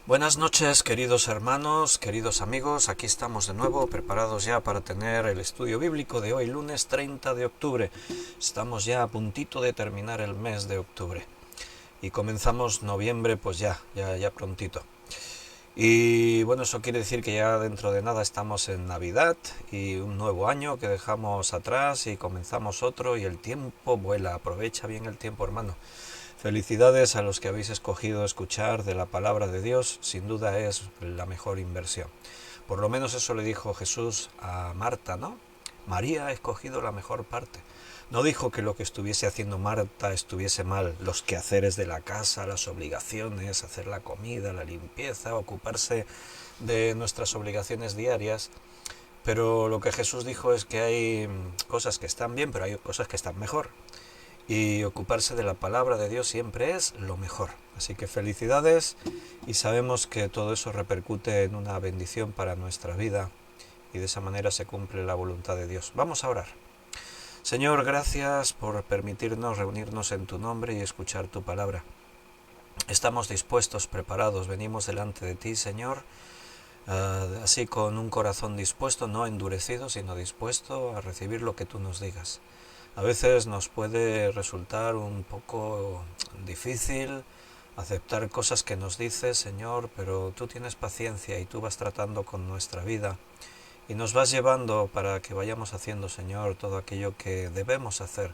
Buenas noches, queridos hermanos, queridos amigos. Aquí estamos de nuevo, preparados ya para tener el estudio bíblico de hoy, lunes 30 de octubre. Estamos ya a puntito de terminar el mes de octubre. Y comenzamos noviembre, pues ya prontito. Y bueno, eso quiere decir que ya dentro de nada estamos en Navidad y un nuevo año que dejamos atrás y comenzamos otro y el tiempo vuela. Aprovecha bien el tiempo, hermano. Felicidades a los que habéis escogido escuchar de la palabra de Dios, sin duda es la mejor inversión. Por lo menos eso le dijo Jesús a Marta, ¿no? María ha escogido la mejor parte. No dijo que lo que estuviese haciendo Marta estuviese mal, los quehaceres de la casa, las obligaciones, hacer la comida, la limpieza, ocuparse de nuestras obligaciones diarias. Pero lo que Jesús dijo es que hay cosas que están bien, pero hay cosas que están mejor. Y ocuparse de la palabra de Dios siempre es lo mejor. Así que felicidades y sabemos que todo eso repercute en una bendición para nuestra vida y de esa manera se cumple la voluntad de Dios. Vamos a orar. Señor, gracias por permitirnos reunirnos en tu nombre y escuchar tu palabra. Estamos dispuestos, preparados, venimos delante de ti, Señor, así con un corazón dispuesto, no endurecido, sino dispuesto a recibir lo que tú nos digas. A veces nos puede resultar un poco difícil aceptar cosas que nos dices, Señor, pero tú tienes paciencia y tú vas tratando con nuestra vida y nos vas llevando para que vayamos haciendo, Señor, todo aquello que debemos hacer.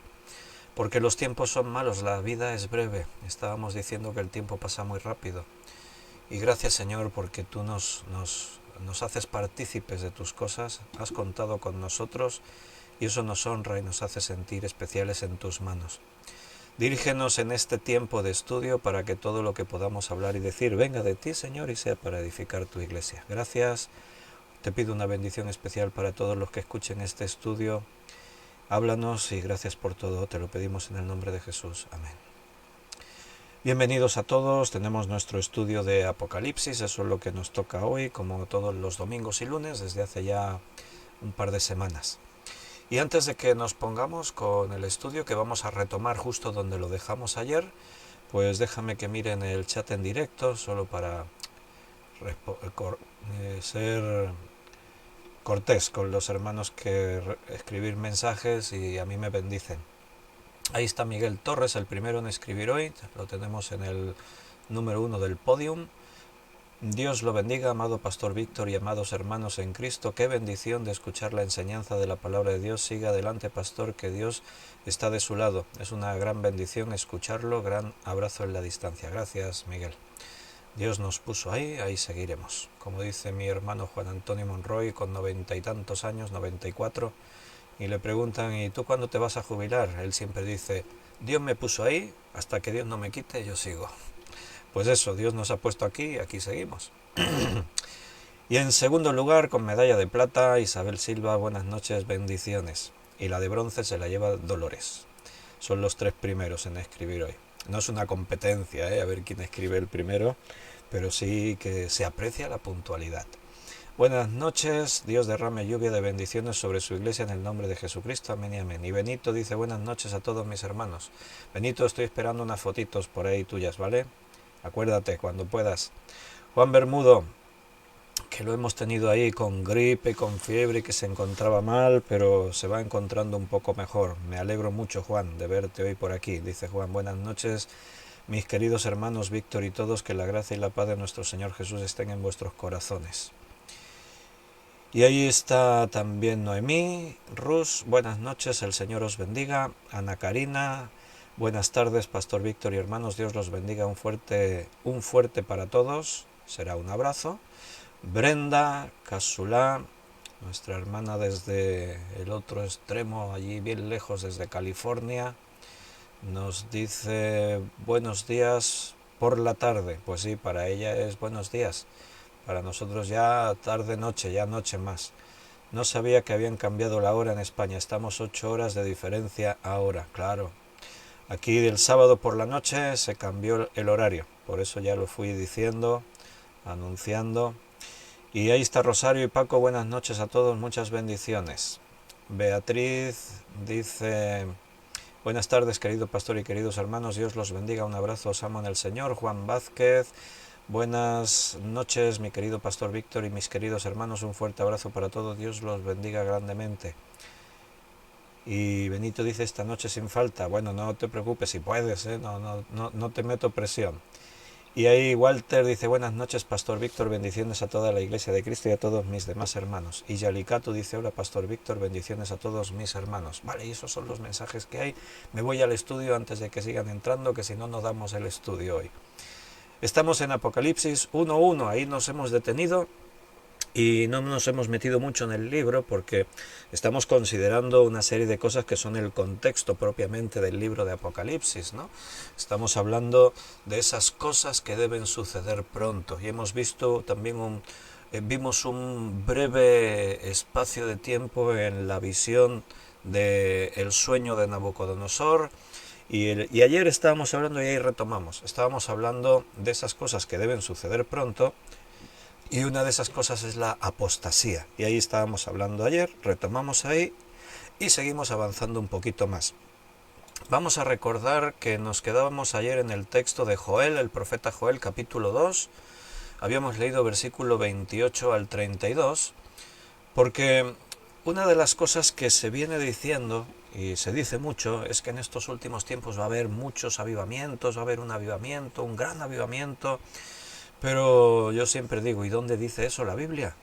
Porque los tiempos son malos, la vida es breve. Estábamos diciendo que el tiempo pasa muy rápido. Y gracias, Señor, porque tú nos haces partícipes de tus cosas, has contado con nosotros y eso nos honra y nos hace sentir especiales en tus manos. Dirígenos en este tiempo de estudio para que todo lo que podamos hablar y decir venga de ti, Señor, y sea para edificar tu iglesia. Gracias. Te pido una bendición especial para todos los que escuchen este estudio. Háblanos y gracias por todo. Te lo pedimos en el nombre de Jesús. Amén. Bienvenidos a todos. Tenemos nuestro estudio de Apocalipsis. Eso es lo que nos toca hoy, como todos los domingos y lunes, desde hace ya un par de semanas. Y antes de que nos pongamos con el estudio, que vamos a retomar justo donde lo dejamos ayer, pues déjame que mire en el chat en directo, solo para ser cortés con los hermanos que escribir mensajes y a mí me bendicen. Ahí está Miguel Torres, el primero en escribir hoy, lo tenemos en el número 1 del podium. Dios lo bendiga, amado Pastor Víctor y amados hermanos en Cristo. Qué bendición de escuchar la enseñanza de la palabra de Dios. Siga adelante, Pastor, que Dios está de su lado. Es una gran bendición escucharlo. Gran abrazo en la distancia. Gracias, Miguel. Dios nos puso ahí, ahí seguiremos. Como dice mi hermano Juan Antonio Monroy, con 90 y tantos años, 94, y le preguntan, ¿y tú cuándo te vas a jubilar? Él siempre dice, Dios me puso ahí, hasta que Dios no me quite, yo sigo. Pues eso, Dios nos ha puesto aquí y aquí seguimos. Y en segundo lugar, con medalla de plata, Isabel Silva, buenas noches, bendiciones. Y la de bronce se la lleva Dolores. Son los tres primeros en escribir hoy. No es una competencia, a ver quién escribe el primero, pero sí que se aprecia la puntualidad. Buenas noches, Dios derrame lluvia de bendiciones sobre su iglesia en el nombre de Jesucristo, amén y amén. Y Benito dice buenas noches a todos mis hermanos. Benito, estoy esperando unas fotitos por ahí tuyas, ¿vale? Acuérdate, cuando puedas. Juan Bermudo, que lo hemos tenido ahí con gripe, con fiebre, que se encontraba mal, pero se va encontrando un poco mejor. Me alegro mucho, Juan, de verte hoy por aquí. Dice Juan, buenas noches, mis queridos hermanos Víctor y todos, que la gracia y la paz de nuestro Señor Jesús estén en vuestros corazones. Y ahí está también Noemí, Rus, buenas noches, el Señor os bendiga. Ana Karina, buenas tardes, Pastor Víctor y hermanos, Dios los bendiga, un fuerte para todos, será un abrazo. Brenda, Casulá, nuestra hermana desde el otro extremo, allí bien lejos, desde California, nos dice buenos días por la tarde. Pues sí, para ella es buenos días. Para nosotros ya tarde noche, ya noche más. No sabía que habían cambiado la hora en España. Estamos 8 horas de diferencia ahora, claro. Aquí el sábado por la noche se cambió el horario. Por eso ya lo fui diciendo, anunciando. Y ahí está Rosario y Paco. Buenas noches a todos, muchas bendiciones. Beatriz dice... Buenas tardes, querido pastor y queridos hermanos. Dios los bendiga. Un abrazo, os amo en el Señor. Juan Vázquez. Buenas noches, mi querido Pastor Víctor y mis queridos hermanos. Un fuerte abrazo para todos. Dios los bendiga grandemente. Y Benito dice esta noche sin falta. Bueno, no te preocupes si puedes, no te meto presión. Y ahí Walter dice, buenas noches, Pastor Víctor, bendiciones a toda la Iglesia de Cristo y a todos mis demás hermanos. Y Yalicatu dice, hola, Pastor Víctor, bendiciones a todos mis hermanos. Vale, y esos son los mensajes que hay. Me voy al estudio antes de que sigan entrando, que si no, no damos el estudio hoy. Estamos en Apocalipsis 1.1, ahí nos hemos detenido. Y no nos hemos metido mucho en el libro porque estamos considerando una serie de cosas que son el contexto propiamente del libro de Apocalipsis, ¿no? Estamos hablando de esas cosas que deben suceder pronto y hemos visto también vimos un breve espacio de tiempo en la visión del sueño de Nabucodonosor. Y ayer estábamos hablando, y ahí retomamos, estábamos hablando de esas cosas que deben suceder pronto. Y una de esas cosas es la apostasía. Y ahí estábamos hablando ayer, retomamos ahí y seguimos avanzando un poquito más. Vamos a recordar que nos quedábamos ayer en el texto de Joel, el profeta Joel, capítulo 2. Habíamos leído versículo 28 al 32, porque una de las cosas que se viene diciendo, y se dice mucho, es que en estos últimos tiempos va a haber muchos avivamientos, va a haber un avivamiento, un gran avivamiento. Pero yo siempre digo, ¿y dónde dice eso la Biblia?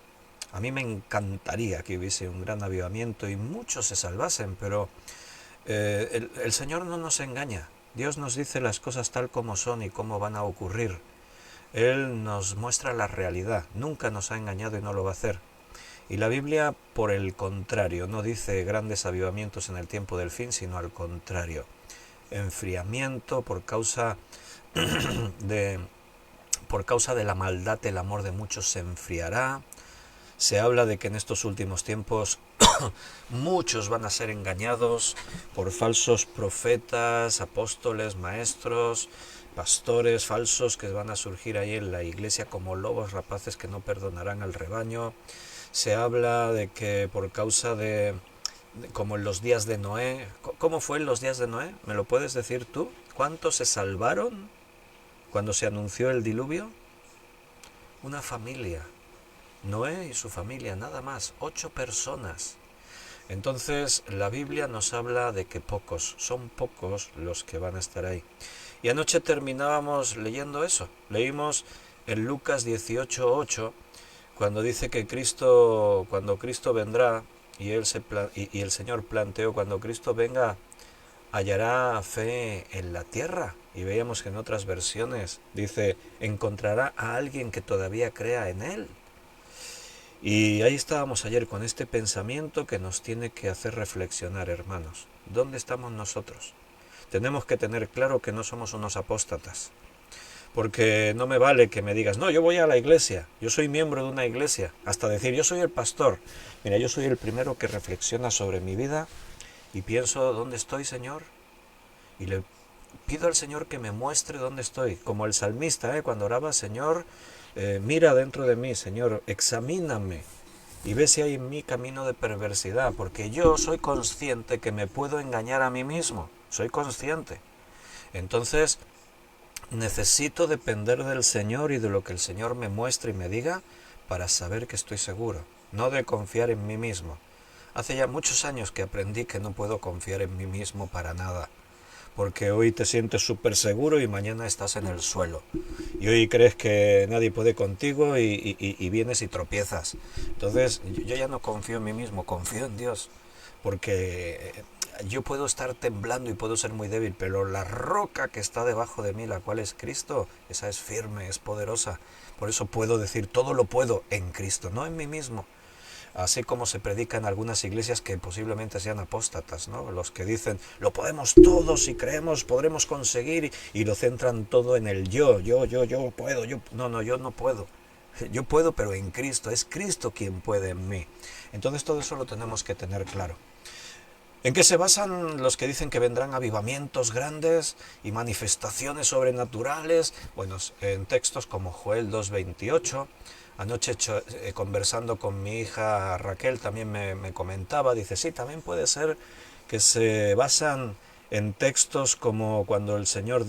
A mí me encantaría que hubiese un gran avivamiento y muchos se salvasen, pero el Señor no nos engaña. Dios nos dice las cosas tal como son y cómo van a ocurrir. Él nos muestra la realidad, nunca nos ha engañado y no lo va a hacer. Y la Biblia, por el contrario, no dice grandes avivamientos en el tiempo del fin, sino al contrario. Enfriamiento por causa de la maldad, el amor de muchos se enfriará. Se habla de que en estos últimos tiempos muchos van a ser engañados por falsos profetas, apóstoles, maestros, pastores falsos que van a surgir ahí en la iglesia como lobos rapaces que no perdonarán al rebaño. Se habla de que por causa como en los días de Noé. ¿Cómo fue en los días de Noé? ¿Me lo puedes decir tú? ¿Cuántos se salvaron cuando se anunció el diluvio? Una familia. Noé y su familia, nada más, 8 personas. Entonces la Biblia nos habla de que son pocos los que van a estar ahí. Y anoche terminábamos leyendo eso. Leímos en Lucas 18:8, cuando dice que cuando Cristo vendrá, y el Señor planteó, cuando Cristo venga, hallará fe en la tierra. Y veíamos que en otras versiones dice, encontrará a alguien que todavía crea en Él. Y ahí estábamos ayer con este pensamiento que nos tiene que hacer reflexionar, hermanos. ¿Dónde estamos nosotros? Tenemos que tener claro que no somos unos apóstatas. Porque no me vale que me digas, no, yo voy a la iglesia, yo soy miembro de una iglesia. Hasta decir, yo soy el pastor. Mira, yo soy el primero que reflexiona sobre mi vida y pienso, ¿dónde estoy, Señor? Y le pido al Señor que me muestre dónde estoy. Como el salmista, cuando oraba, Señor, mira dentro de mí, Señor, examíname y ve si hay en mí camino de perversidad, porque yo soy consciente que me puedo engañar a mí mismo, soy consciente. Entonces, necesito depender del Señor y de lo que el Señor me muestre y me diga para saber que estoy seguro, no de confiar en mí mismo. Hace ya muchos años que aprendí que no puedo confiar en mí mismo para nada. Porque hoy te sientes súper seguro y mañana estás en el suelo. Y hoy crees que nadie puede contigo y vienes y tropiezas. Entonces yo ya no confío en mí mismo, confío en Dios. Porque yo puedo estar temblando y puedo ser muy débil, pero la roca que está debajo de mí, la cual es Cristo, esa es firme, es poderosa. Por eso puedo decir, todo lo puedo en Cristo, no en mí mismo. Así como se predica en algunas iglesias que posiblemente sean apóstatas, ¿no? Los que dicen, lo podemos todos y creemos, podremos conseguir, y lo centran todo en el yo puedo, yo... No, yo no puedo. Yo puedo, pero en Cristo. Es Cristo quien puede en mí. Entonces todo eso lo tenemos que tener claro. ¿En qué se basan los que dicen que vendrán avivamientos grandes y manifestaciones sobrenaturales? Bueno, en textos como Joel 2:28. Anoche conversando con mi hija Raquel también me comentaba, dice, sí, también puede ser que se basan en textos como cuando el Señor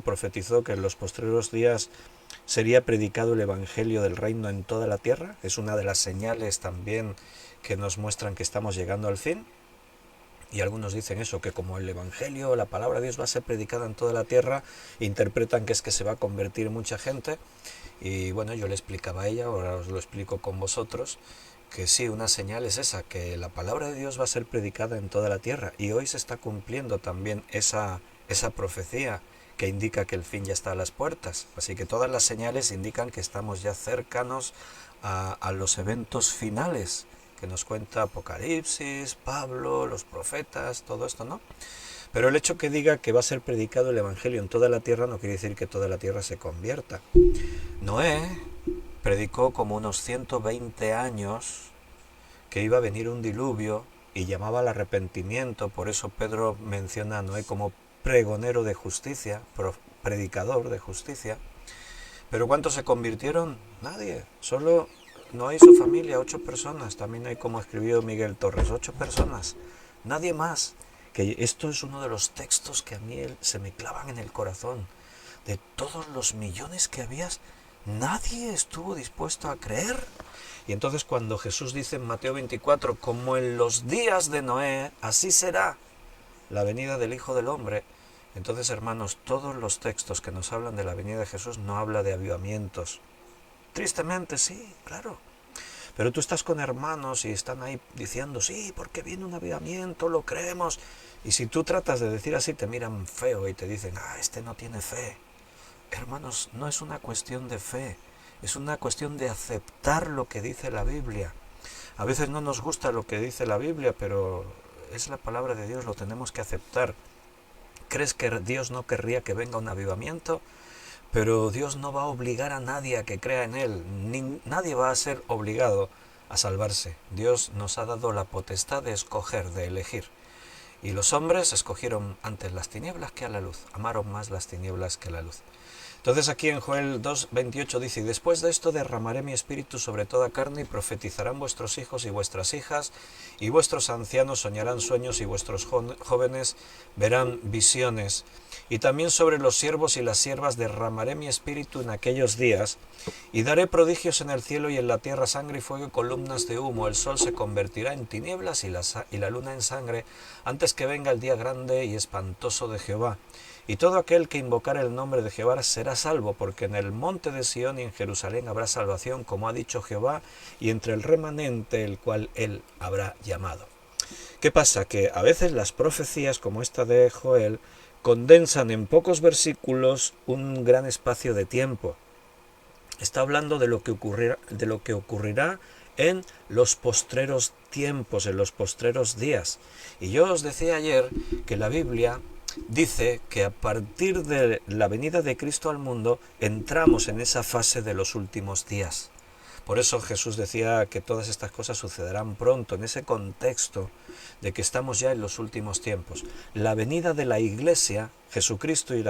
profetizó que en los postreros días sería predicado el Evangelio del Reino en toda la tierra. Es una de las señales también que nos muestran que estamos llegando al fin. Y algunos dicen eso, que como el Evangelio, la palabra de Dios va a ser predicada en toda la tierra, interpretan que es que se va a convertir mucha gente. Y bueno, yo le explicaba a ella, ahora os lo explico con vosotros, que sí, una señal es esa, que la palabra de Dios va a ser predicada en toda la tierra. Y hoy se está cumpliendo también esa profecía que indica que el fin ya está a las puertas. Así que todas las señales indican que estamos ya cercanos a los eventos finales que nos cuenta Apocalipsis, Pablo, los profetas, todo esto, ¿no? Pero el hecho que diga que va a ser predicado el Evangelio en toda la tierra no quiere decir que toda la tierra se convierta. Noé predicó como unos 120 años que iba a venir un diluvio y llamaba al arrepentimiento. Por eso Pedro menciona a Noé como pregonero de justicia, predicador de justicia. ¿Pero cuántos se convirtieron? Nadie, solo Noé y su familia, 8 personas. También hay, como escribió Miguel Torres, 8 personas, nadie más. Que esto es uno de los textos que a mí se me clavan en el corazón. De todos los millones que habías, nadie estuvo dispuesto a creer. Y entonces cuando Jesús dice en Mateo 24, como en los días de Noé, así será la venida del Hijo del Hombre. Entonces, hermanos, todos los textos que nos hablan de la venida de Jesús no habla de avivamientos. Tristemente, sí, claro. Pero tú estás con hermanos y están ahí diciendo, sí, porque viene un avivamiento, lo creemos. Y si tú tratas de decir así, te miran feo y te dicen, este no tiene fe. Hermanos, no es una cuestión de fe, es una cuestión de aceptar lo que dice la Biblia. A veces no nos gusta lo que dice la Biblia, pero es la palabra de Dios, lo tenemos que aceptar. ¿Crees que Dios no querría que venga un avivamiento? Pero Dios no va a obligar a nadie a que crea en Él. Nadie va a ser obligado a salvarse. Dios nos ha dado la potestad de escoger, de elegir. Y los hombres escogieron antes las tinieblas que a la luz. Amaron más las tinieblas que la luz. Entonces aquí en Joel 2:28 dice, y después de esto derramaré mi espíritu sobre toda carne y profetizarán vuestros hijos y vuestras hijas, y vuestros ancianos soñarán sueños y vuestros jóvenes verán visiones. Y también sobre los siervos y las siervas derramaré mi espíritu en aquellos días, y daré prodigios en el cielo y en la tierra, sangre y fuego y columnas de humo. El sol se convertirá en tinieblas y la luna en sangre, antes que venga el día grande y espantoso de Jehová. Y todo aquel que invocar el nombre de Jehová será salvo, porque en el monte de Sión y en Jerusalén habrá salvación, como ha dicho Jehová, y entre el remanente el cual él habrá llamado. ¿Qué pasa? Que a veces las profecías, como esta de Joel, condensan en pocos versículos un gran espacio de tiempo. Está hablando de lo que ocurrirá en los postreros tiempos, en los postreros días. Y yo os decía ayer que la Biblia dice que a partir de la venida de Cristo al mundo entramos en esa fase de los últimos días. Por eso Jesús decía que todas estas cosas sucederán pronto, en ese contexto de que estamos ya en los últimos tiempos. La venida de la Iglesia, Jesucristo y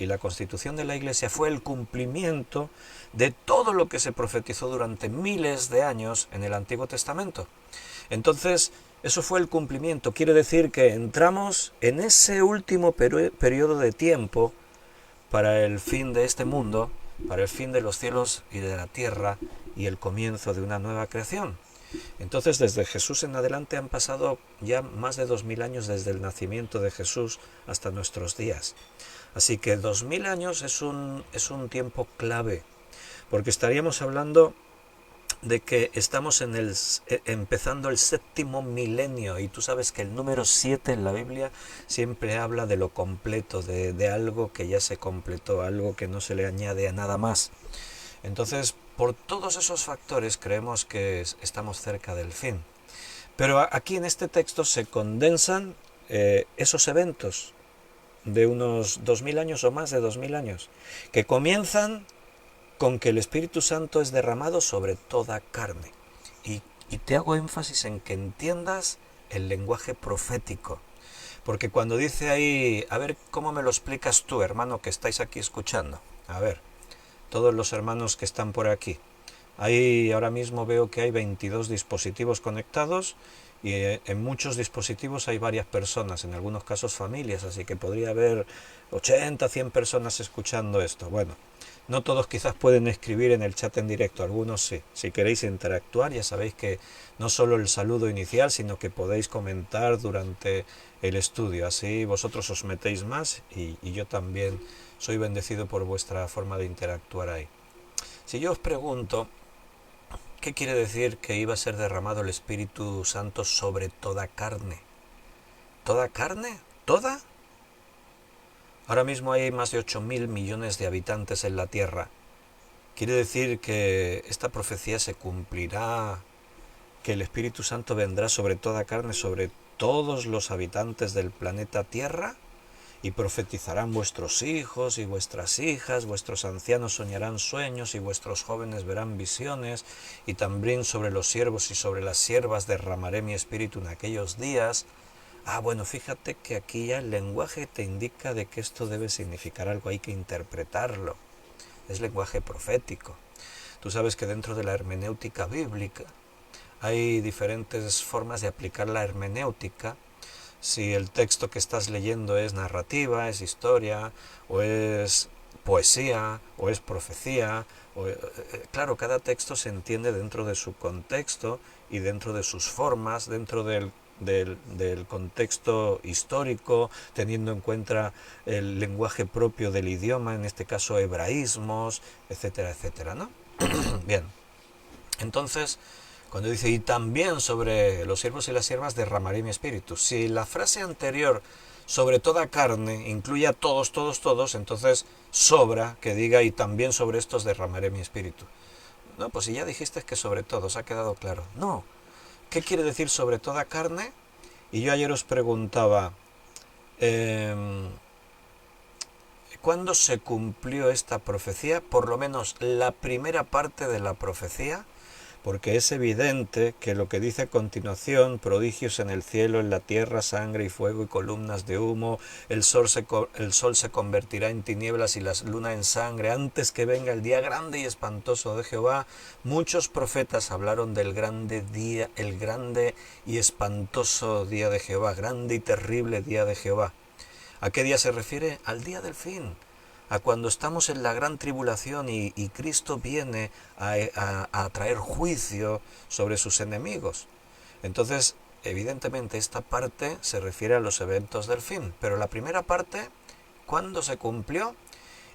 la constitución de la Iglesia fue el cumplimiento de todo lo que se profetizó durante miles de años en el Antiguo Testamento. Entonces, eso fue el cumplimiento. Quiere decir que entramos en ese último periodo de tiempo para el fin de este mundo, para el fin de los cielos y de la tierra y el comienzo de una nueva creación. Entonces, desde Jesús en adelante han pasado ya más de 2000 años desde el nacimiento de Jesús hasta nuestros días. Así que 2000 años es un tiempo clave, porque estaríamos hablando de que estamos empezando el 7º milenio, y tú sabes que el número 7 en la Biblia siempre habla de lo completo, de algo que ya se completó, algo que no se le añade a nada más. Entonces, por todos esos factores creemos que estamos cerca del fin. Pero aquí en este texto se condensan esos eventos de unos 2000 años o más de 2000 años, que comienzan con que el Espíritu Santo es derramado sobre toda carne. Y te hago énfasis en que entiendas el lenguaje profético. Porque cuando dice ahí, a ver, ¿cómo me lo explicas tú, hermano, que estáis aquí escuchando? A ver, todos los hermanos que están por aquí. Ahí ahora mismo veo que hay 22 dispositivos conectados, y en muchos dispositivos hay varias personas, en algunos casos familias, así que podría haber 80, 100 personas escuchando esto. Bueno, No todos quizás pueden escribir en el chat en directo, algunos sí. Si queréis interactuar, ya sabéis que no solo el saludo inicial, sino que podéis comentar durante el estudio. Así vosotros os metéis más y yo también soy bendecido por vuestra forma de interactuar ahí. Si yo os pregunto, ¿qué quiere decir que iba a ser derramado el Espíritu Santo sobre toda carne? ¿Toda carne? ¿Toda? Ahora mismo hay más de 8.000 millones de habitantes en la Tierra. ¿Quiere decir que esta profecía se cumplirá, que el Espíritu Santo vendrá sobre toda carne, sobre todos los habitantes del planeta Tierra? Y profetizarán vuestros hijos y vuestras hijas, vuestros ancianos soñarán sueños y vuestros jóvenes verán visiones, y también sobre los siervos y sobre las siervas derramaré mi espíritu en aquellos días. Bueno, fíjate que aquí ya el lenguaje te indica de que esto debe significar algo, hay que interpretarlo. Es lenguaje profético. Tú sabes que dentro de la hermenéutica bíblica hay diferentes formas de aplicar la hermenéutica. Si el texto que estás leyendo es narrativa, es historia, o es poesía, o es profecía, claro, cada texto se entiende dentro de su contexto y dentro de sus formas, dentro del contexto histórico, teniendo en cuenta el lenguaje propio del idioma, en este caso hebraísmos, etcétera, etcétera, ¿no? Bien, entonces, cuando dice, y también sobre los siervos y las siervas derramaré mi espíritu, si la frase anterior, sobre toda carne, incluye a todos, todos, todos, entonces sobra que diga, y también sobre estos derramaré mi espíritu. No, pues si ya dijiste que sobre todos, ha quedado claro. No, ¿qué quiere decir sobre toda carne? Y yo ayer os preguntaba, ¿cuándo se cumplió esta profecía? Por lo menos la primera parte de la profecía, porque es evidente que lo que dice a continuación, prodigios en el cielo, en la tierra, sangre y fuego y columnas de humo, el sol se convertirá en tinieblas y la luna en sangre, antes que venga el día grande y espantoso de Jehová. Muchos profetas hablaron del grande día, el grande y espantoso día de Jehová, grande y terrible día de Jehová. ¿A qué día se refiere? Al día del fin, a cuando estamos en la gran tribulación y Cristo viene a traer juicio sobre sus enemigos. Entonces, evidentemente, esta parte se refiere a los eventos del fin, pero la primera parte, ¿cuándo se cumplió?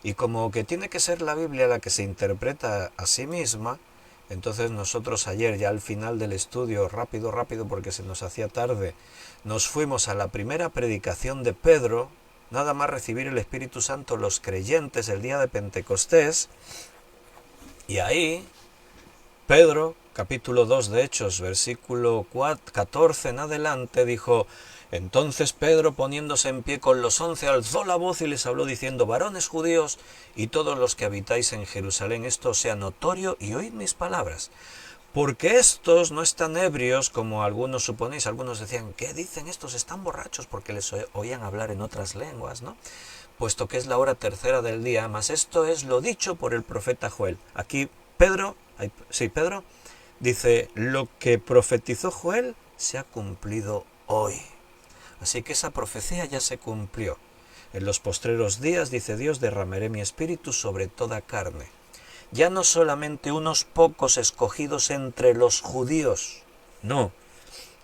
Y como que tiene que ser la Biblia la que se interpreta a sí misma, entonces nosotros ayer, ya al final del estudio, rápido, porque se nos hacía tarde, nos fuimos a la primera predicación de Pedro, nada más recibir el Espíritu Santo los creyentes el día de Pentecostés, y ahí Pedro, capítulo 2 de Hechos, versículo 14 en adelante, dijo, entonces Pedro, poniéndose en pie con los 11, alzó la voz y les habló diciendo, varones judíos y todos los que habitáis en Jerusalén, esto sea notorio y oíd mis palabras. Porque estos no están ebrios, como algunos suponéis. Algunos decían, ¿qué dicen estos? Están borrachos, porque les oían hablar en otras lenguas, ¿no? Puesto que es la hora tercera del día, mas esto es lo dicho por el profeta Joel. Aquí Pedro dice, lo que profetizó Joel se ha cumplido hoy. Así que esa profecía ya se cumplió. En los postreros días, dice Dios, derramaré mi espíritu sobre toda carne. Ya no solamente unos pocos escogidos entre los judíos, no.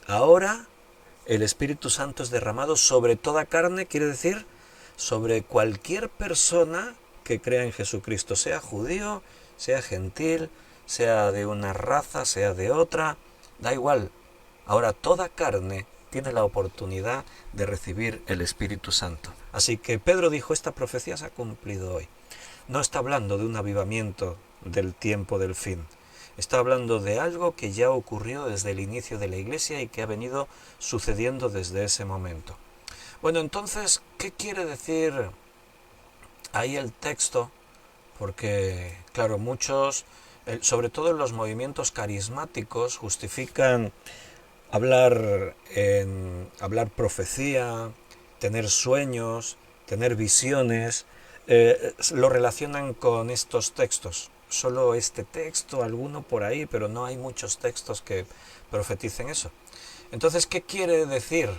Ahora el Espíritu Santo es derramado sobre toda carne, quiere decir sobre cualquier persona que crea en Jesucristo, sea judío, sea gentil, sea de una raza, sea de otra, da igual. Ahora toda carne tiene la oportunidad de recibir el Espíritu Santo. Así que Pedro dijo, esta profecía se ha cumplido hoy. No está hablando de un avivamiento del tiempo del fin. Está hablando de algo que ya ocurrió desde el inicio de la Iglesia y que ha venido sucediendo desde ese momento. Bueno, entonces, ¿qué quiere decir ahí el texto? Porque, claro, muchos, sobre todo en los movimientos carismáticos, justifican hablar profecía, tener sueños, tener visiones, lo relacionan con estos textos. Solo este texto, alguno por ahí, pero no hay muchos textos que profeticen eso. Entonces, ¿qué quiere decir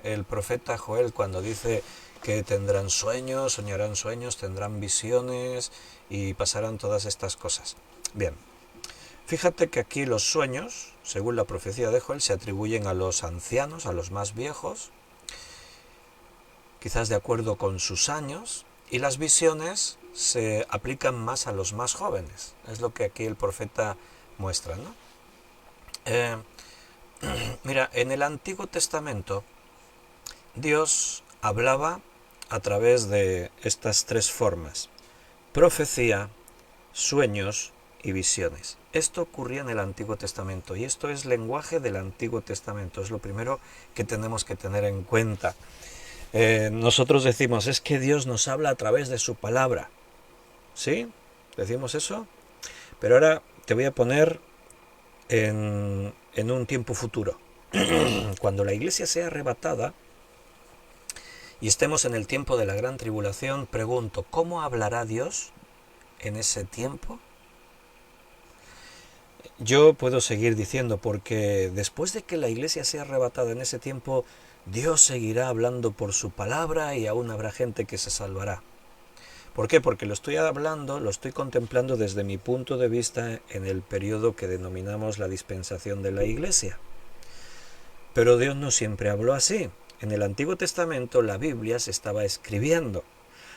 el profeta Joel cuando dice que tendrán sueños, soñarán sueños, tendrán visiones y pasarán todas estas cosas. Bien, fíjate que aquí los sueños, según la profecía de Joel, se atribuyen a los ancianos, a los más viejos, quizás de acuerdo con sus años, y las visiones se aplican más a los más jóvenes. Es lo que aquí el profeta muestra, ¿no? Mira, en el Antiguo Testamento Dios hablaba a través de estas tres formas: profecía, sueños y visiones. Esto ocurría en el Antiguo Testamento y esto es lenguaje del Antiguo Testamento. Es lo primero que tenemos que tener en cuenta. Nosotros decimos, es que Dios nos habla a través de su palabra. ¿Sí? ¿Decimos eso? Pero ahora te voy a poner en un tiempo futuro. Cuando la iglesia sea arrebatada y estemos en el tiempo de la gran tribulación, pregunto, ¿cómo hablará Dios en ese tiempo? Yo puedo seguir diciendo, porque después de que la iglesia sea arrebatada en ese tiempo, Dios seguirá hablando por su palabra y aún habrá gente que se salvará. ¿Por qué? Porque lo estoy hablando, lo estoy contemplando desde mi punto de vista en el periodo que denominamos la dispensación de la iglesia. Pero Dios no siempre habló así. En el Antiguo Testamento la Biblia se estaba escribiendo.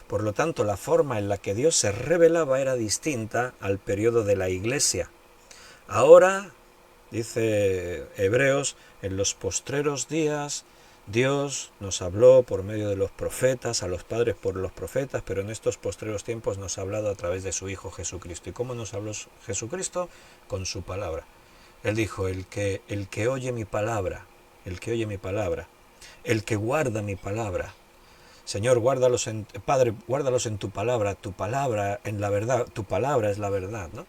Por lo tanto, la forma en la que Dios se revelaba era distinta al periodo de la iglesia. Ahora, dice Hebreos, en los postreros días Dios nos habló por medio de los profetas, a los padres por los profetas, pero en estos postreros tiempos nos ha hablado a través de su Hijo Jesucristo. ¿Y cómo nos habló Jesucristo? Con su palabra. Él dijo, el que oye mi palabra, el que oye mi palabra, el que guarda mi palabra. Señor, Padre, guárdalos en tu palabra en la verdad, tu palabra es la verdad, ¿no?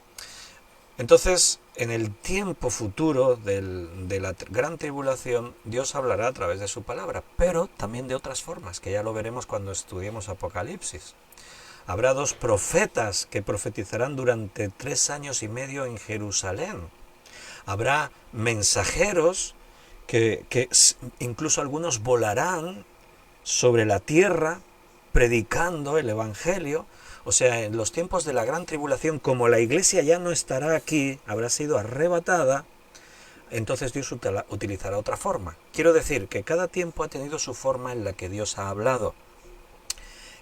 Entonces, en el tiempo futuro de la gran tribulación, Dios hablará a través de su palabra, pero también de otras formas, que ya lo veremos cuando estudiemos Apocalipsis. Habrá 2 profetas que profetizarán durante 3 años y medio en Jerusalén. Habrá mensajeros que incluso algunos volarán sobre la tierra predicando el Evangelio. O sea, en los tiempos de la gran tribulación, como la iglesia ya no estará aquí, habrá sido arrebatada, entonces Dios utilizará otra forma. Quiero decir que cada tiempo ha tenido su forma en la que Dios ha hablado.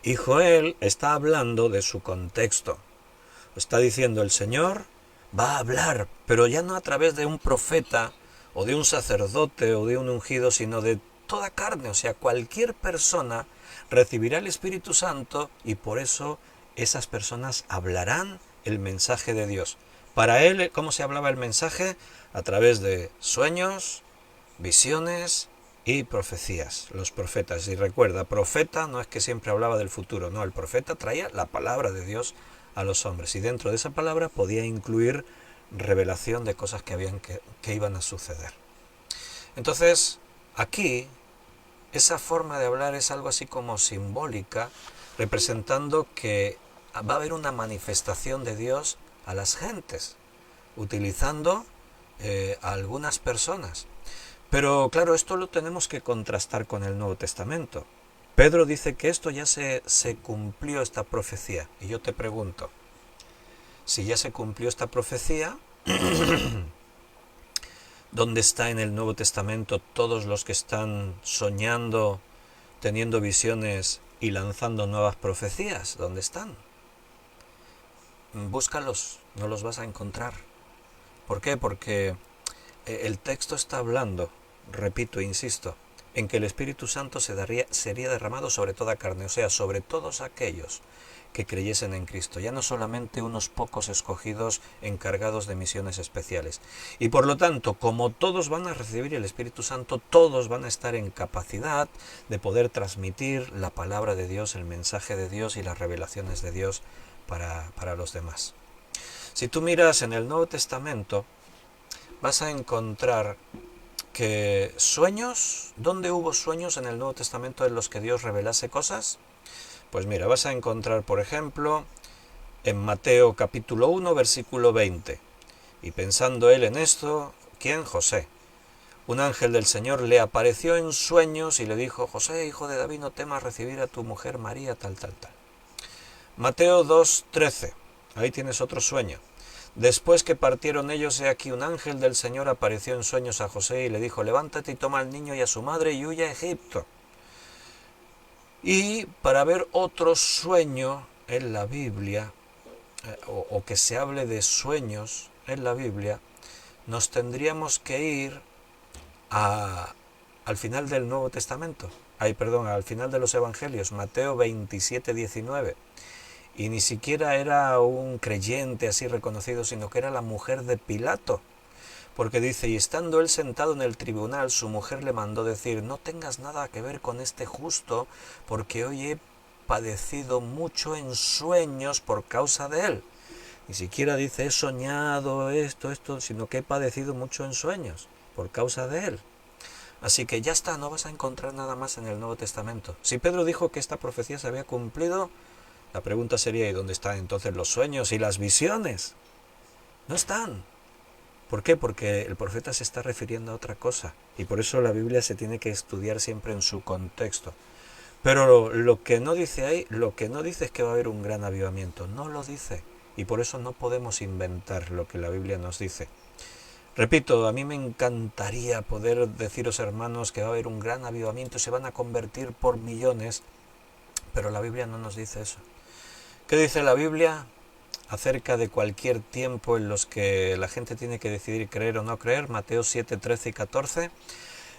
Y Joel está hablando de su contexto. Está diciendo, el Señor va a hablar, pero ya no a través de un profeta, o de un sacerdote, o de un ungido, sino de toda carne. O sea, cualquier persona recibirá el Espíritu Santo y por eso esas personas hablarán el mensaje de Dios. Para él, ¿cómo se hablaba el mensaje? A través de sueños, visiones y profecías. Los profetas. Y recuerda, profeta no es que siempre hablaba del futuro, no, el profeta traía la palabra de Dios a los hombres. Y dentro de esa palabra podía incluir revelación de cosas que iban a suceder. Entonces, aquí, esa forma de hablar es algo así como simbólica, representando que va a haber una manifestación de Dios a las gentes, utilizando a algunas personas. Pero claro, esto lo tenemos que contrastar con el Nuevo Testamento. Pedro dice que esto ya se cumplió, esta profecía. Y yo te pregunto, si ya se cumplió esta profecía, ¿dónde está en el Nuevo Testamento todos los que están soñando, teniendo visiones y lanzando nuevas profecías? ¿Dónde están? Búscalos, no los vas a encontrar. ¿Por qué? Porque el texto está hablando, repito, insisto, en que el Espíritu Santo sería derramado sobre toda carne, o sea, sobre todos aquellos que creyesen en Cristo, ya no solamente unos pocos escogidos encargados de misiones especiales. Y por lo tanto, como todos van a recibir el Espíritu Santo, todos van a estar en capacidad de poder transmitir la palabra de Dios, el mensaje de Dios y las revelaciones de Dios para los demás. Si tú miras en el Nuevo Testamento, vas a encontrar que sueños, ¿dónde hubo sueños en el Nuevo Testamento en los que Dios revelase cosas? Pues mira, vas a encontrar, por ejemplo, en Mateo capítulo 1, versículo 20. Y pensando él en esto, ¿quién? José. un ángel del Señor le apareció en sueños y le dijo: José, hijo de David, no temas recibir a tu mujer María, tal, tal, tal. Mateo 2:13, ahí tienes otro sueño. Después que partieron ellos, he aquí un ángel del Señor apareció en sueños a José y le dijo: levántate y toma al niño y a su madre y huye a Egipto. Y para ver otro sueño en la Biblia, o que se hable de sueños en la Biblia, nos tendríamos que ir al final del Nuevo Testamento, al final de los Evangelios, Mateo 27:19. Y ni siquiera era un creyente así reconocido, sino que era la mujer de Pilato. Porque dice: y estando él sentado en el tribunal, su mujer le mandó decir: no tengas nada que ver con este justo, porque hoy he padecido mucho en sueños por causa de él. Ni siquiera dice: he soñado esto, sino que he padecido mucho en sueños por causa de él. Así que ya está, no vas a encontrar nada más en el Nuevo Testamento. Si Pedro dijo que esta profecía se había cumplido, la pregunta sería: ¿y dónde están entonces los sueños y las visiones? No están. ¿Por qué? Porque el profeta se está refiriendo a otra cosa, y por eso la Biblia se tiene que estudiar siempre en su contexto. Pero lo que no dice ahí, lo que no dice es que va a haber un gran avivamiento, no lo dice, y por eso no podemos inventar lo que la Biblia nos dice. Repito, a mí me encantaría poder deciros, hermanos, que va a haber un gran avivamiento y se van a convertir por millones, pero la Biblia no nos dice eso. ¿Qué dice la Biblia acerca de cualquier tiempo en los que la gente tiene que decidir creer o no creer? Mateo 7:13 y 14.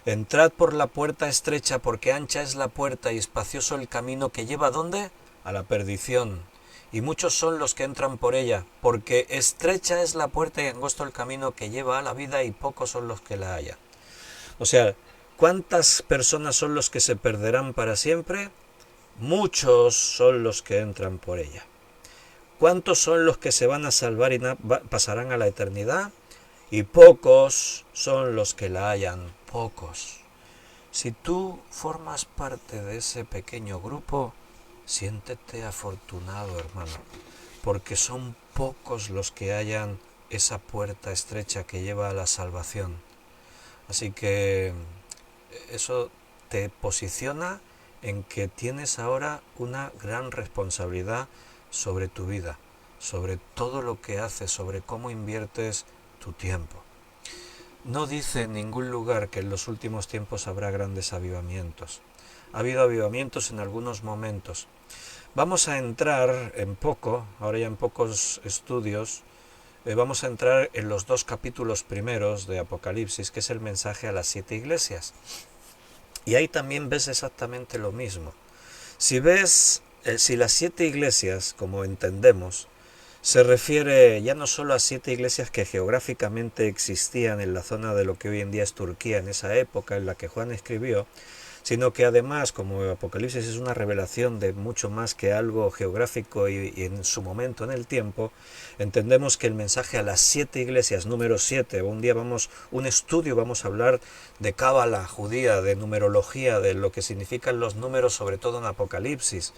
Entrad por la puerta estrecha, porque ancha es la puerta y espacioso el camino que lleva, ¿a dónde? A la perdición. Y muchos son los que entran por ella, porque estrecha es la puerta y angosto el camino que lleva a la vida, y pocos son los que la hallan. O sea, ¿cuántas personas son los que se perderán para siempre? Muchos son los que entran por ella. ¿Cuántos son los que se van a salvar y pasarán a la eternidad? Y pocos son los que la hallan, pocos. Si tú formas parte de ese pequeño grupo, siéntete afortunado, hermano, porque son pocos los que hallan esa puerta estrecha que lleva a la salvación. Así que eso te posiciona en que tienes ahora una gran responsabilidad sobre tu vida, sobre todo lo que haces, sobre cómo inviertes tu tiempo. No dice en ningún lugar que en los últimos tiempos habrá grandes avivamientos. Ha habido avivamientos en algunos momentos. Vamos a entrar en poco, ahora ya en pocos estudios, vamos a entrar en los 2 capítulos primeros de Apocalipsis, que es el mensaje a las 7 iglesias. Y ahí también ves exactamente lo mismo. Si las 7 iglesias, como entendemos, se refiere ya no solo a 7 iglesias que geográficamente existían en la zona de lo que hoy en día es Turquía, en esa época en la que Juan escribió, sino que además, como Apocalipsis es una revelación de mucho más que algo geográfico y en su momento en el tiempo, entendemos que el mensaje a las 7 iglesias, número 7, un día vamos a hablar de cábala judía, de numerología, de lo que significan los números, sobre todo en Apocalipsis.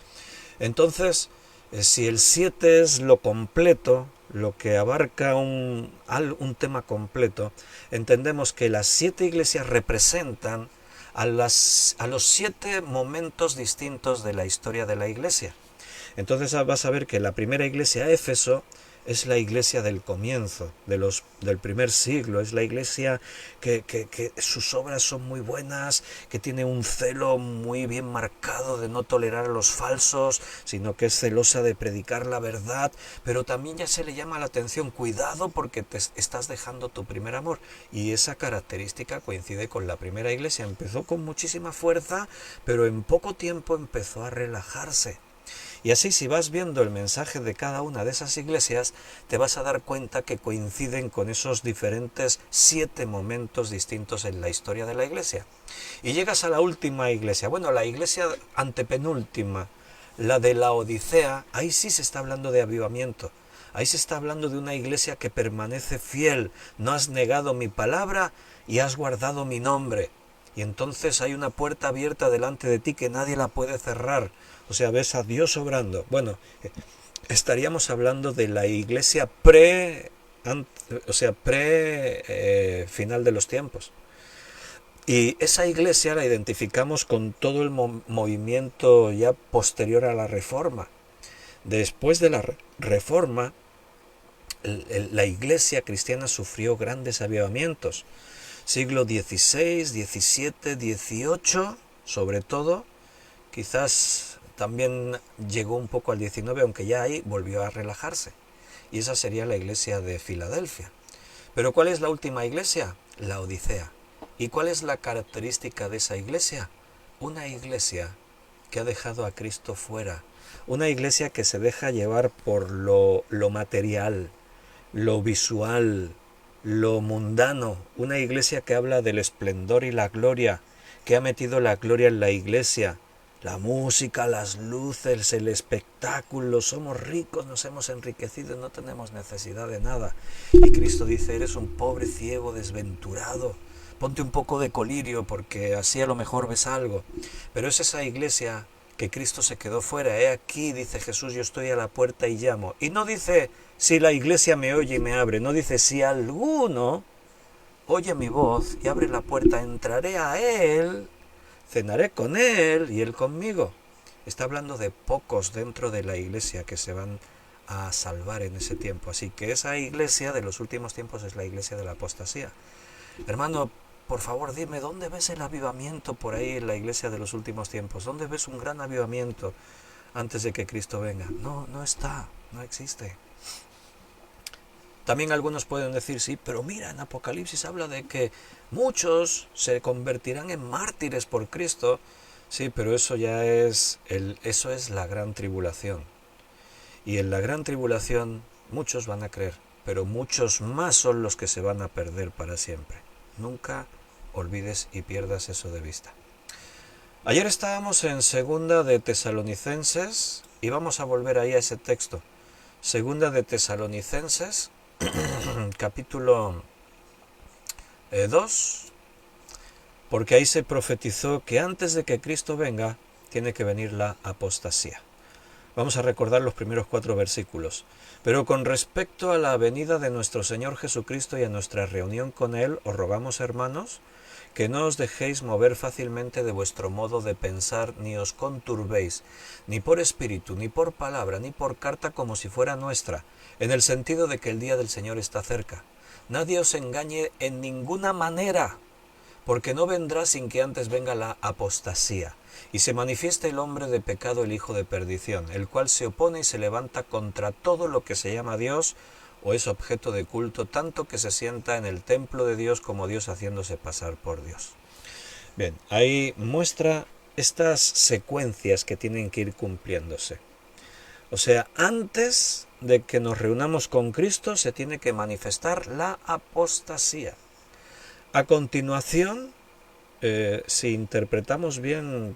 Entonces, si el 7 es lo completo, lo que abarca un tema completo, entendemos que las 7 iglesias representan a los 7 momentos distintos de la historia de la iglesia. Entonces vas a ver que la primera iglesia, Éfeso, es la iglesia del comienzo, del primer siglo, es la iglesia que sus obras son muy buenas, que tiene un celo muy bien marcado de no tolerar a los falsos, sino que es celosa de predicar la verdad, pero también ya se le llama la atención: cuidado porque te estás dejando tu primer amor. Y esa característica coincide con la primera iglesia, empezó con muchísima fuerza, pero en poco tiempo empezó a relajarse. Y así, si vas viendo el mensaje de cada una de esas iglesias, te vas a dar cuenta que coinciden con esos diferentes 7 momentos distintos en la historia de la iglesia. Y llegas a la última iglesia, la iglesia antepenúltima, la de la Odisea, ahí sí se está hablando de avivamiento. Ahí se está hablando de una iglesia que permanece fiel. No has negado mi palabra y has guardado mi nombre. Y entonces hay una puerta abierta delante de ti que nadie la puede cerrar. O sea, ves a Dios obrando. Estaríamos hablando de la iglesia pre final de los tiempos. Y esa iglesia la identificamos con todo el movimiento ya posterior a la Reforma. Después de la Reforma, la iglesia cristiana sufrió grandes avivamientos. Siglo XVI, XVII, XVIII, sobre todo, quizás también llegó un poco al XIX, aunque ya ahí volvió a relajarse. Y esa sería la iglesia de Filadelfia. Pero ¿cuál es la última iglesia? La Odisea. ¿Y cuál es la característica de esa iglesia? Una iglesia que ha dejado a Cristo fuera. Una iglesia que se deja llevar por lo material, lo visual, lo mundano. Una iglesia que habla del esplendor y la gloria, que ha metido la gloria en la iglesia. La música, las luces, el espectáculo, somos ricos, nos hemos enriquecido, no tenemos necesidad de nada. Y Cristo dice, eres un pobre ciego desventurado, ponte un poco de colirio porque así a lo mejor ves algo. Pero es esa iglesia que Cristo se quedó fuera. He aquí, dice Jesús, yo estoy a la puerta y llamo. Y no dice, si la iglesia me oye y me abre, no dice, si alguno oye mi voz y abre la puerta, entraré a él, cenaré con él y él conmigo. Está hablando de pocos dentro de la iglesia que se van a salvar en ese tiempo. Así que esa iglesia de los últimos tiempos es la iglesia de la apostasía. Hermano, por favor dime, ¿dónde ves el avivamiento por ahí en la iglesia de los últimos tiempos? ¿Dónde ves un gran avivamiento antes de que Cristo venga? No, no está, no existe. También algunos pueden decir, sí, pero mira, en Apocalipsis habla de que muchos se convertirán en mártires por Cristo. Sí, pero eso ya es, eso es la gran tribulación. Y en la gran tribulación muchos van a creer, pero muchos más son los que se van a perder para siempre. Nunca olvides y pierdas eso de vista. Ayer estábamos en Segunda de Tesalonicenses y vamos a volver ahí a ese texto. Segunda de Tesalonicenses, capítulo 2, porque ahí se profetizó que antes de que Cristo venga, tiene que venir la apostasía. Vamos a recordar los primeros 4 versículos. Pero con respecto a la venida de nuestro Señor Jesucristo y a nuestra reunión con Él, os rogamos, hermanos, que no os dejéis mover fácilmente de vuestro modo de pensar, ni os conturbéis, ni por espíritu, ni por palabra, ni por carta como si fuera nuestra, en el sentido de que el día del Señor está cerca. Nadie os engañe en ninguna manera, porque no vendrá sin que antes venga la apostasía, y se manifieste el hombre de pecado, el hijo de perdición, el cual se opone y se levanta contra todo lo que se llama Dios, o es objeto de culto, tanto que se sienta en el templo de Dios como Dios haciéndose pasar por Dios. Bien, ahí muestra estas secuencias que tienen que ir cumpliéndose. O sea, antes de que nos reunamos con Cristo se tiene que manifestar la apostasía. A continuación, si interpretamos bien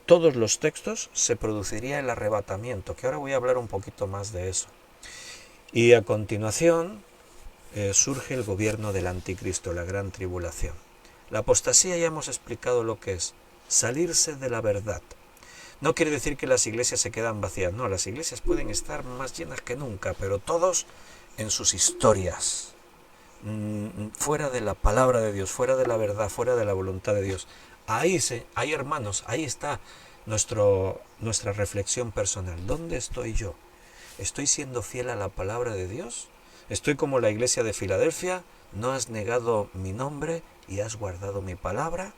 todos los textos, se produciría el arrebatamiento, que ahora voy a hablar un poquito más de eso. Y a continuación surge el gobierno del anticristo, la gran tribulación. La apostasía ya hemos explicado lo que es, salirse de la verdad. No quiere decir que las iglesias se quedan vacías, no, las iglesias pueden estar más llenas que nunca, pero todos en sus historias, fuera de la palabra de Dios, fuera de la verdad, fuera de la voluntad de Dios. Ahí hermanos, ahí está nuestra reflexión personal. ¿Dónde estoy yo? ¿Estoy siendo fiel a la palabra de Dios? ¿Estoy como la iglesia de Filadelfia? ¿No has negado mi nombre y has guardado mi palabra?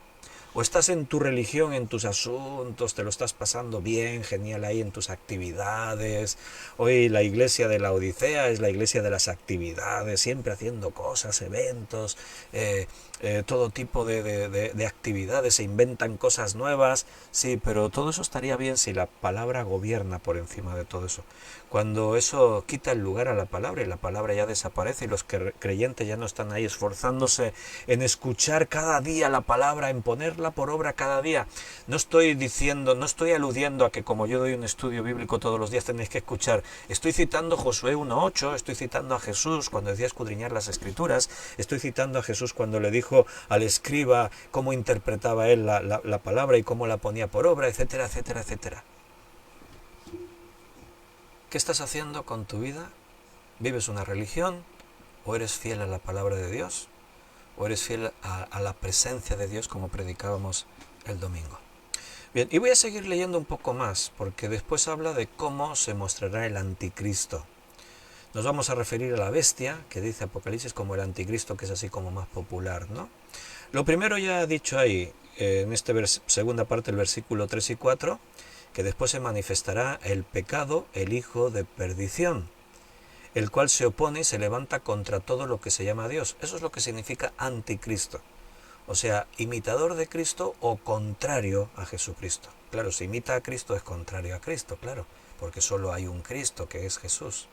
¿O estás en tu religión, en tus asuntos, te lo estás pasando bien, genial ahí en tus actividades? Hoy la iglesia de la Odisea es la iglesia de las actividades, siempre haciendo cosas, eventos, todo tipo de actividades, se inventan cosas nuevas. Sí, pero todo eso estaría bien si la palabra gobierna por encima de todo eso. Cuando eso quita el lugar a la palabra y la palabra ya desaparece y los creyentes ya no están ahí esforzándose en escuchar cada día la palabra, en ponerla por obra cada día. No estoy aludiendo a que como yo doy un estudio bíblico todos los días tenéis que escuchar. Estoy citando Josué 1:8, estoy citando a Jesús cuando decía escudriñar las escrituras, estoy citando a Jesús cuando le dijo al escriba cómo interpretaba él la palabra y cómo la ponía por obra, etcétera, etcétera, etcétera. ¿Qué estás haciendo con tu vida? ¿Vives una religión? ¿O eres fiel a la palabra de Dios? o eres fiel a la presencia de Dios como predicábamos el domingo. Bien, y voy a seguir leyendo un poco más, porque después habla de cómo se mostrará el anticristo. Nos vamos a referir a la bestia, que dice Apocalipsis, como el anticristo, que es así como más popular, ¿no? Lo primero ya he dicho ahí, en esta segunda parte del versículo 3 y 4, que después se manifestará el pecado, el hijo de perdición, el cual se opone y se levanta contra todo lo que se llama Dios. Eso es lo que significa anticristo. O sea, imitador de Cristo o contrario a Jesucristo. Claro, si imita a Cristo es contrario a Cristo, claro, porque solo hay un Cristo, que es Jesús.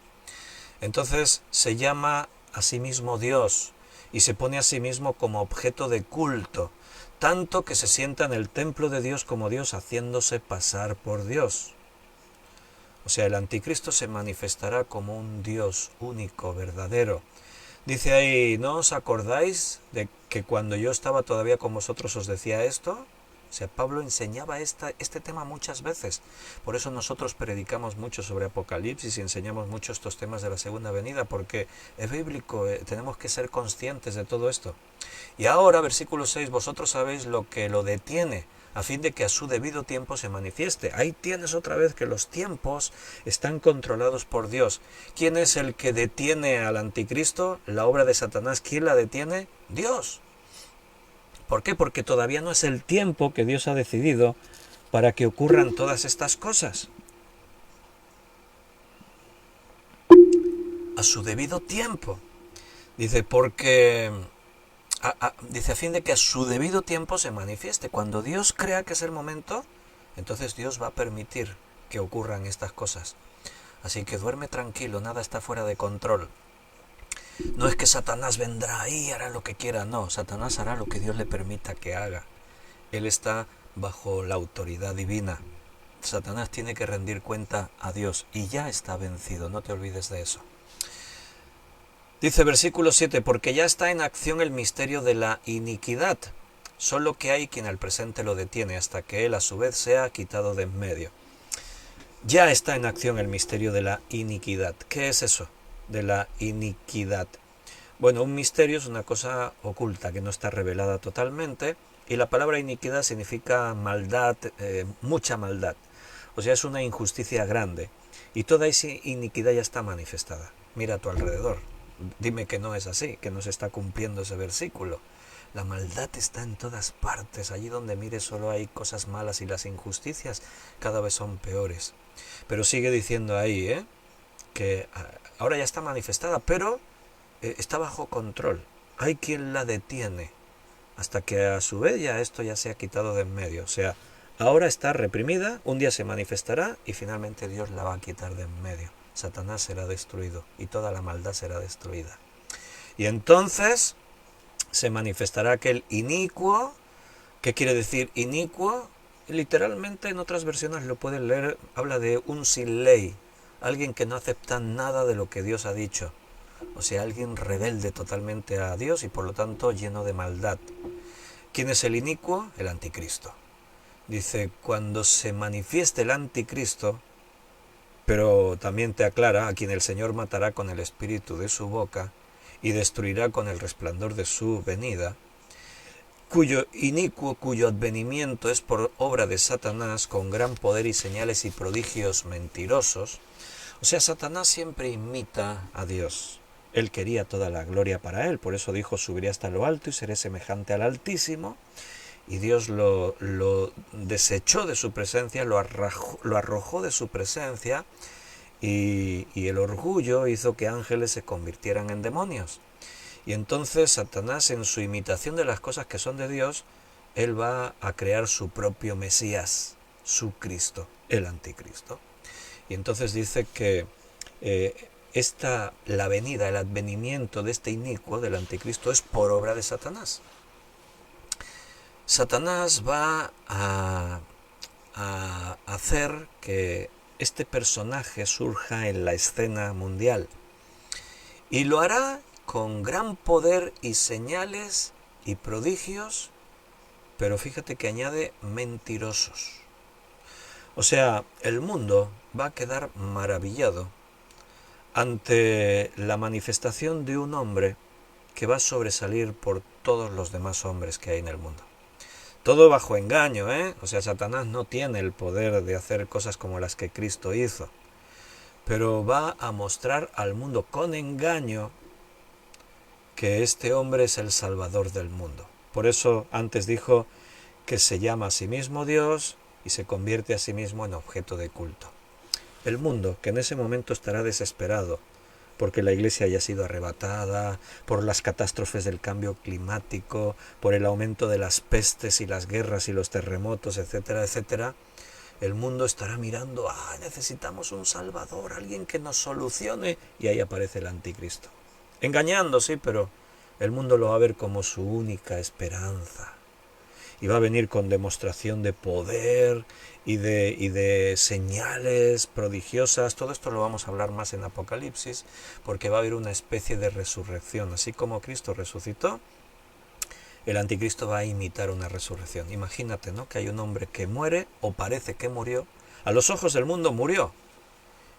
Entonces se llama a sí mismo Dios y se pone a sí mismo como objeto de culto, tanto que se sienta en el templo de Dios como Dios, haciéndose pasar por Dios. O sea, el anticristo se manifestará como un Dios único, verdadero. Dice ahí, ¿no os acordáis de que cuando yo estaba todavía con vosotros os decía esto? O sea, Pablo enseñaba este tema muchas veces. Por eso nosotros predicamos mucho sobre Apocalipsis y enseñamos mucho estos temas de la segunda venida, porque es bíblico, tenemos que ser conscientes de todo esto. Y ahora, versículo 6, vosotros sabéis lo que lo detiene, a fin de que a su debido tiempo se manifieste. Ahí tienes otra vez que los tiempos están controlados por Dios. ¿Quién es el que detiene al anticristo? La obra de Satanás. ¿Quién la detiene? Dios. ¿Por qué? Porque todavía no es el tiempo que Dios ha decidido para que ocurran todas estas cosas. A su debido tiempo. Dice, porque... dice, a fin de que a su debido tiempo se manifieste. Cuando Dios crea que es el momento, entonces Dios va a permitir que ocurran estas cosas. Así que duerme tranquilo, nada está fuera de control. No es que Satanás vendrá y hará lo que quiera, no, Satanás hará lo que Dios le permita que haga. Él está bajo la autoridad divina. Satanás tiene que rendir cuenta a Dios y ya está vencido, no te olvides de eso. Dice versículo 7, porque ya está en acción el misterio de la iniquidad, solo que hay quien al presente lo detiene hasta que él a su vez sea quitado de en medio. Ya está en acción el misterio de la iniquidad. ¿Qué es eso de la iniquidad? Bueno, un misterio es una cosa oculta que no está revelada totalmente, y la palabra iniquidad significa maldad, mucha maldad. O sea, es una injusticia grande, y toda esa iniquidad ya está manifestada. Mira a tu alrededor. Dime que no es así, que no se está cumpliendo ese versículo. La maldad está en todas partes. Allí donde mires solo hay cosas malas y las injusticias cada vez son peores. Pero sigue diciendo ahí, que ahora ya está manifestada, pero está bajo control. Hay quien la detiene hasta que a su vez ya esto ya se ha quitado de en medio. O sea, ahora está reprimida, un día se manifestará y finalmente Dios la va a quitar de en medio. Satanás será destruido y toda la maldad será destruida. Y entonces se manifestará aquel inicuo. ¿Qué quiere decir inicuo? Literalmente en otras versiones lo pueden leer, habla de un sin ley, alguien que no acepta nada de lo que Dios ha dicho. O sea, alguien rebelde totalmente a Dios y por lo tanto lleno de maldad. ¿Quién es el inicuo? El anticristo. Dice, cuando se manifieste el anticristo, pero también te aclara, a quien el Señor matará con el espíritu de su boca y destruirá con el resplandor de su venida, cuyo inicuo, cuyo advenimiento es por obra de Satanás, con gran poder y señales y prodigios mentirosos. O sea, Satanás siempre imita a Dios. Él quería toda la gloria para él, por eso dijo, subiré hasta lo alto y seré semejante al Altísimo. Y Dios lo desechó de su presencia, lo arrojó de su presencia, y el orgullo hizo que ángeles se convirtieran en demonios. Y entonces Satanás, en su imitación de las cosas que son de Dios, él va a crear su propio Mesías, su Cristo, el anticristo. Y entonces dice que la venida, el advenimiento de este inicuo, del anticristo, es por obra de Satanás. Satanás va a hacer que este personaje surja en la escena mundial. Y lo hará con gran poder y señales y prodigios, pero fíjate que añade mentirosos. O sea, el mundo va a quedar maravillado ante la manifestación de un hombre que va a sobresalir por todos los demás hombres que hay en el mundo. Todo bajo engaño, ¿eh? O sea, Satanás no tiene el poder de hacer cosas como las que Cristo hizo, pero va a mostrar al mundo con engaño que este hombre es el Salvador del mundo. Por eso antes dijo que se llama a sí mismo Dios y se convierte a sí mismo en objeto de culto. El mundo, que en ese momento estará desesperado, porque la iglesia haya sido arrebatada, por las catástrofes del cambio climático, por el aumento de las pestes y las guerras y los terremotos, etcétera, etcétera, el mundo estará mirando, necesitamos un Salvador, alguien que nos solucione, y ahí aparece el anticristo. Engañando, sí, pero el mundo lo va a ver como su única esperanza. Y va a venir con demostración de poder y de señales prodigiosas. Todo esto lo vamos a hablar más en Apocalipsis, porque va a haber una especie de resurrección. Así como Cristo resucitó, el anticristo va a imitar una resurrección. Imagínate, ¿no?, que hay un hombre que muere, o parece que murió, a los ojos del mundo murió,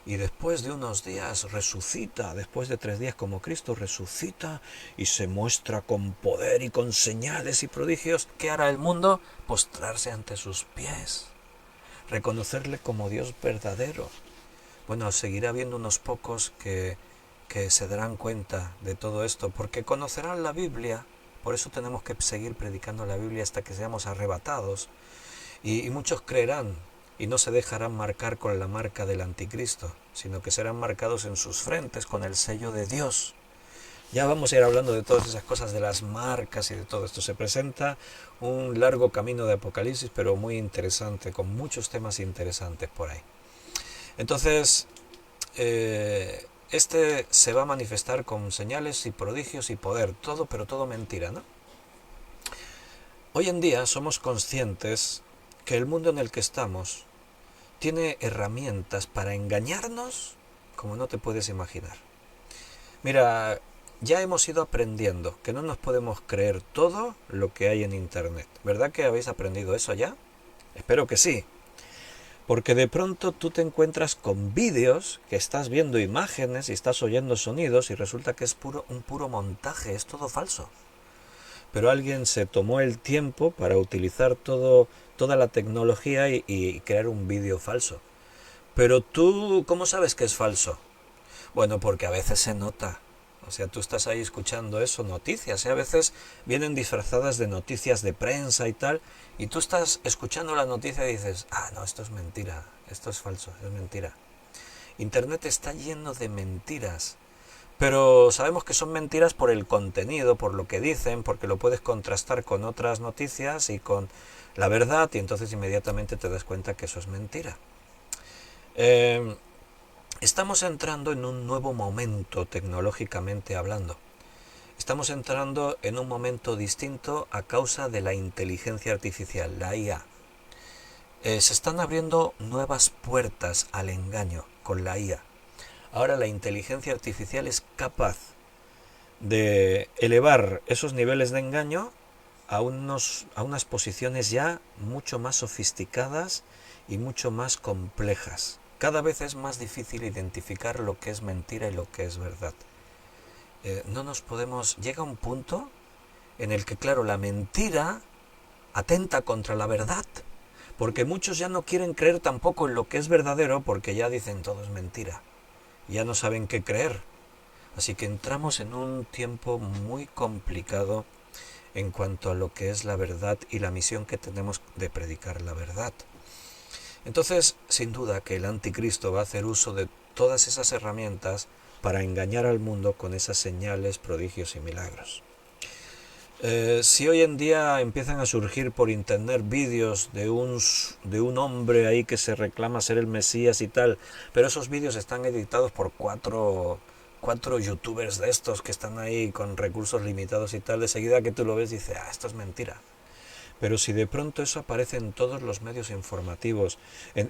y después de unos días resucita, después de 3 días como Cristo resucita y se muestra con poder y con señales y prodigios. ¿Qué hará el mundo? Postrarse ante sus pies, reconocerle como Dios verdadero. Bueno, seguirá habiendo unos pocos que se darán cuenta de todo esto, porque conocerán la Biblia. Por eso tenemos que seguir predicando la Biblia hasta que seamos arrebatados. Y muchos creerán y no se dejarán marcar con la marca del anticristo, sino que serán marcados en sus frentes con el sello de Dios. Ya vamos a ir hablando de todas esas cosas, de las marcas y de todo esto. Se presenta un largo camino de Apocalipsis, pero muy interesante, con muchos temas interesantes por ahí. Entonces, este se va a manifestar con señales y prodigios y poder, todo, pero todo mentira, ¿no? Hoy en día somos conscientes que el mundo en el que estamos tiene herramientas para engañarnos como no te puedes imaginar. Mira, ya hemos ido aprendiendo que no nos podemos creer todo lo que hay en Internet. ¿Verdad que habéis aprendido eso ya? Espero que sí. Porque de pronto tú te encuentras con vídeos, que estás viendo imágenes y estás oyendo sonidos y resulta que es un puro montaje, es todo falso. Pero alguien se tomó el tiempo para utilizar toda la tecnología y crear un vídeo falso. Pero tú, ¿cómo sabes que es falso? Bueno, porque a veces se nota. O sea, tú estás ahí escuchando eso, noticias, y a veces vienen disfrazadas de noticias de prensa y tal, y tú estás escuchando la noticia y dices, no, esto es mentira, esto es falso, es mentira. Internet está lleno de mentiras. Pero sabemos que son mentiras por el contenido, por lo que dicen, porque lo puedes contrastar con otras noticias y con la verdad, y entonces inmediatamente te das cuenta que eso es mentira. Estamos entrando en un nuevo momento tecnológicamente hablando. Estamos entrando en un momento distinto a causa de la inteligencia artificial, la IA. Se están abriendo nuevas puertas al engaño con la IA. Ahora la inteligencia artificial es capaz de elevar esos niveles de engaño a unas posiciones ya mucho más sofisticadas y mucho más complejas. Cada vez es más difícil identificar lo que es mentira y lo que es verdad. Llega un punto en el que, claro, la mentira atenta contra la verdad, porque muchos ya no quieren creer tampoco en lo que es verdadero, porque ya dicen todo es mentira. Ya no saben qué creer. Así que entramos en un tiempo muy complicado en cuanto a lo que es la verdad y la misión que tenemos de predicar la verdad. Entonces, sin duda que el anticristo va a hacer uso de todas esas herramientas para engañar al mundo con esas señales, prodigios y milagros. Si hoy en día empiezan a surgir por internet vídeos de un hombre ahí que se reclama ser el Mesías y tal, pero esos vídeos están editados por cuatro youtubers de estos que están ahí con recursos limitados y tal, de seguida que tú lo ves dices, esto es mentira. Pero si de pronto eso aparece en todos los medios informativos,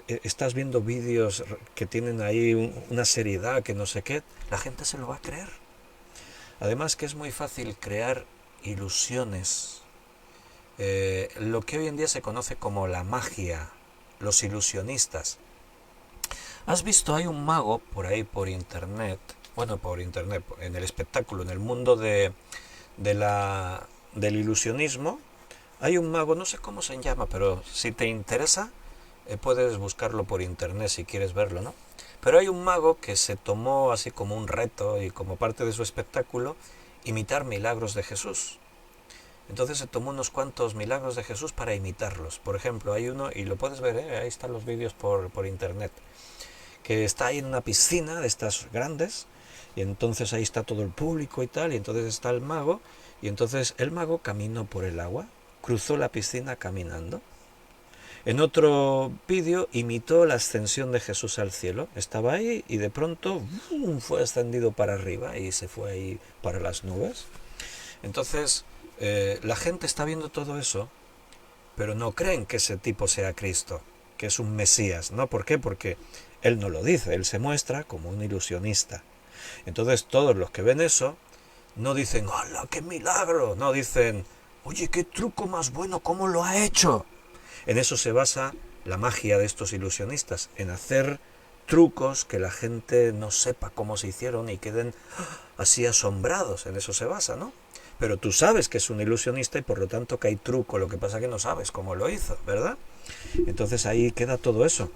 estás viendo vídeos que tienen ahí una seriedad que no sé qué, la gente se lo va a creer. Además que es muy fácil crear ilusiones, lo que hoy en día se conoce como la magia, los ilusionistas. ¿Has visto? Hay un mago por ahí por internet, en el espectáculo, en el mundo de del ilusionismo, hay un mago, no sé cómo se llama, pero si te interesa, puedes buscarlo por internet si quieres verlo, ¿no? Pero hay un mago que se tomó así como un reto y como parte de su espectáculo, imitar milagros de Jesús. Entonces se tomó unos cuantos milagros de Jesús para imitarlos. Por ejemplo, hay uno, y lo puedes ver, ahí están los vídeos por internet, que está ahí en una piscina de estas grandes, y entonces ahí está todo el público y tal, y entonces está el mago, y entonces el mago caminó por el agua, cruzó la piscina caminando. En otro vídeo imitó la ascensión de Jesús al cielo. Estaba ahí y de pronto fue ascendido para arriba y se fue ahí para las nubes. Entonces, la gente está viendo todo eso, pero no creen que ese tipo sea Cristo, que es un Mesías, ¿no? ¿Por qué? Porque él no lo dice, él se muestra como un ilusionista. Entonces todos los que ven eso no dicen, ¡hala, qué milagro! No, dicen, oye, qué truco más bueno, ¿cómo lo ha hecho? En eso se basa la magia de estos ilusionistas, en hacer trucos que la gente no sepa cómo se hicieron y queden así asombrados. En eso se basa, ¿no? Pero tú sabes que es un ilusionista y por lo tanto que hay truco, lo que pasa es que no sabes cómo lo hizo, ¿verdad? Entonces ahí queda todo eso.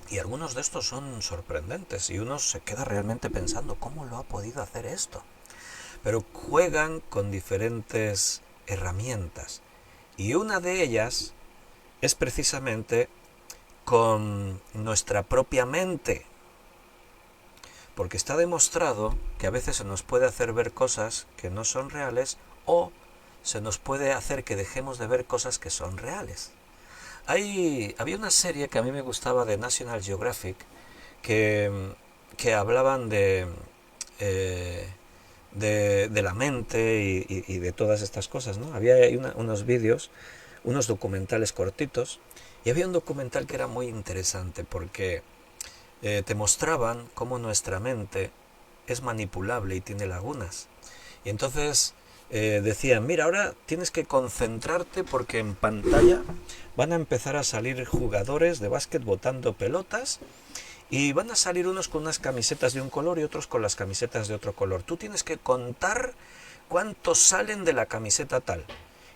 Y algunos de estos son sorprendentes y uno se queda realmente pensando, ¿cómo lo ha podido hacer esto? Pero juegan con diferentes herramientas y una de ellas es precisamente con nuestra propia mente, porque está demostrado que a veces se nos puede hacer ver cosas que no son reales o se nos puede hacer que dejemos de ver cosas que son reales. Había una serie que a mí me gustaba de National Geographic que hablaban eh, de la mente y de todas estas cosas, ¿no? Había unos vídeos, unos documentales cortitos, y había un documental que era muy interesante porque te mostraban cómo nuestra mente es manipulable y tiene lagunas. Y entonces decían, mira, ahora tienes que concentrarte porque en pantalla van a empezar a salir jugadores de básquet botando pelotas y van a salir unos con unas camisetas de un color y otros con las camisetas de otro color. Tú tienes que contar cuántos salen de la camiseta tal.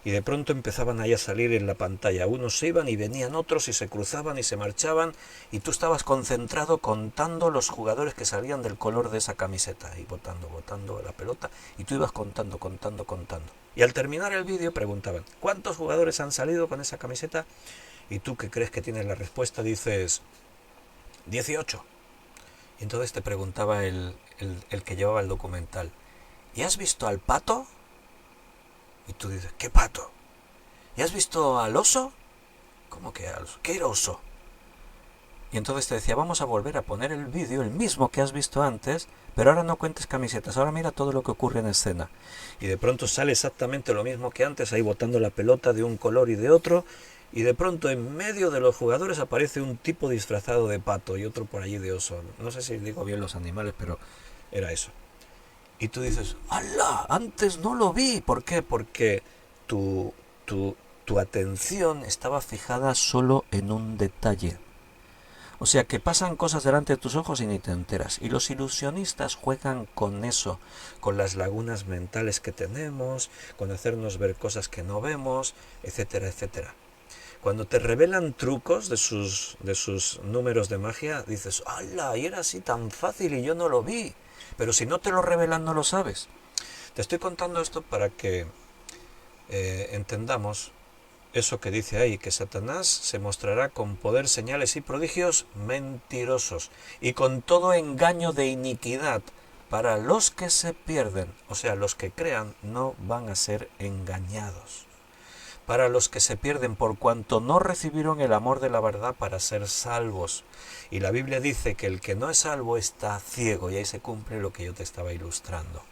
Y de pronto empezaban ahí a salir en la pantalla. Unos se iban y venían otros y se cruzaban y se marchaban. Y tú estabas concentrado contando los jugadores que salían del color de esa camiseta. Y botando la pelota. Y tú ibas contando. Y al terminar el vídeo preguntaban, ¿cuántos jugadores han salido con esa camiseta? Y tú que crees que tienes la respuesta dices, 18. Y entonces te preguntaba el que llevaba el documental, ¿y has visto al pato? Y tú dices, ¿qué pato? ¿Y has visto al oso? ¿Cómo que al oso? ¿Qué oso? Y entonces te decía, vamos a volver a poner el vídeo, el mismo que has visto antes, pero ahora no cuentes camisetas, ahora mira todo lo que ocurre en escena. Y de pronto sale exactamente lo mismo que antes, ahí botando la pelota de un color y de otro, y de pronto en medio de los jugadores aparece un tipo disfrazado de pato y otro por allí de oso. No sé si digo bien los animales, pero era eso. Y tú dices, ¡hala! Antes no lo vi. ¿Por qué? Porque tu, tu atención estaba fijada solo en un detalle. O sea que pasan cosas delante de tus ojos y ni te enteras. Y los ilusionistas juegan con eso, con las lagunas mentales que tenemos, con hacernos ver cosas que no vemos, etcétera, etcétera. Cuando te revelan trucos de sus números de magia, dices, ¡hala! Y era así tan fácil y yo no lo vi. Pero si no te lo revelan, no lo sabes. Te estoy contando esto para que entendamos eso que dice ahí, que Satanás se mostrará con poder, señales y prodigios mentirosos y con todo engaño de iniquidad para los que se pierden. O sea, los que crean no van a ser engañados. Para los que se pierden por cuanto no recibieron el amor de la verdad para ser salvos. Y la Biblia dice que el que no es salvo está ciego, y ahí se cumple lo que yo te estaba ilustrando.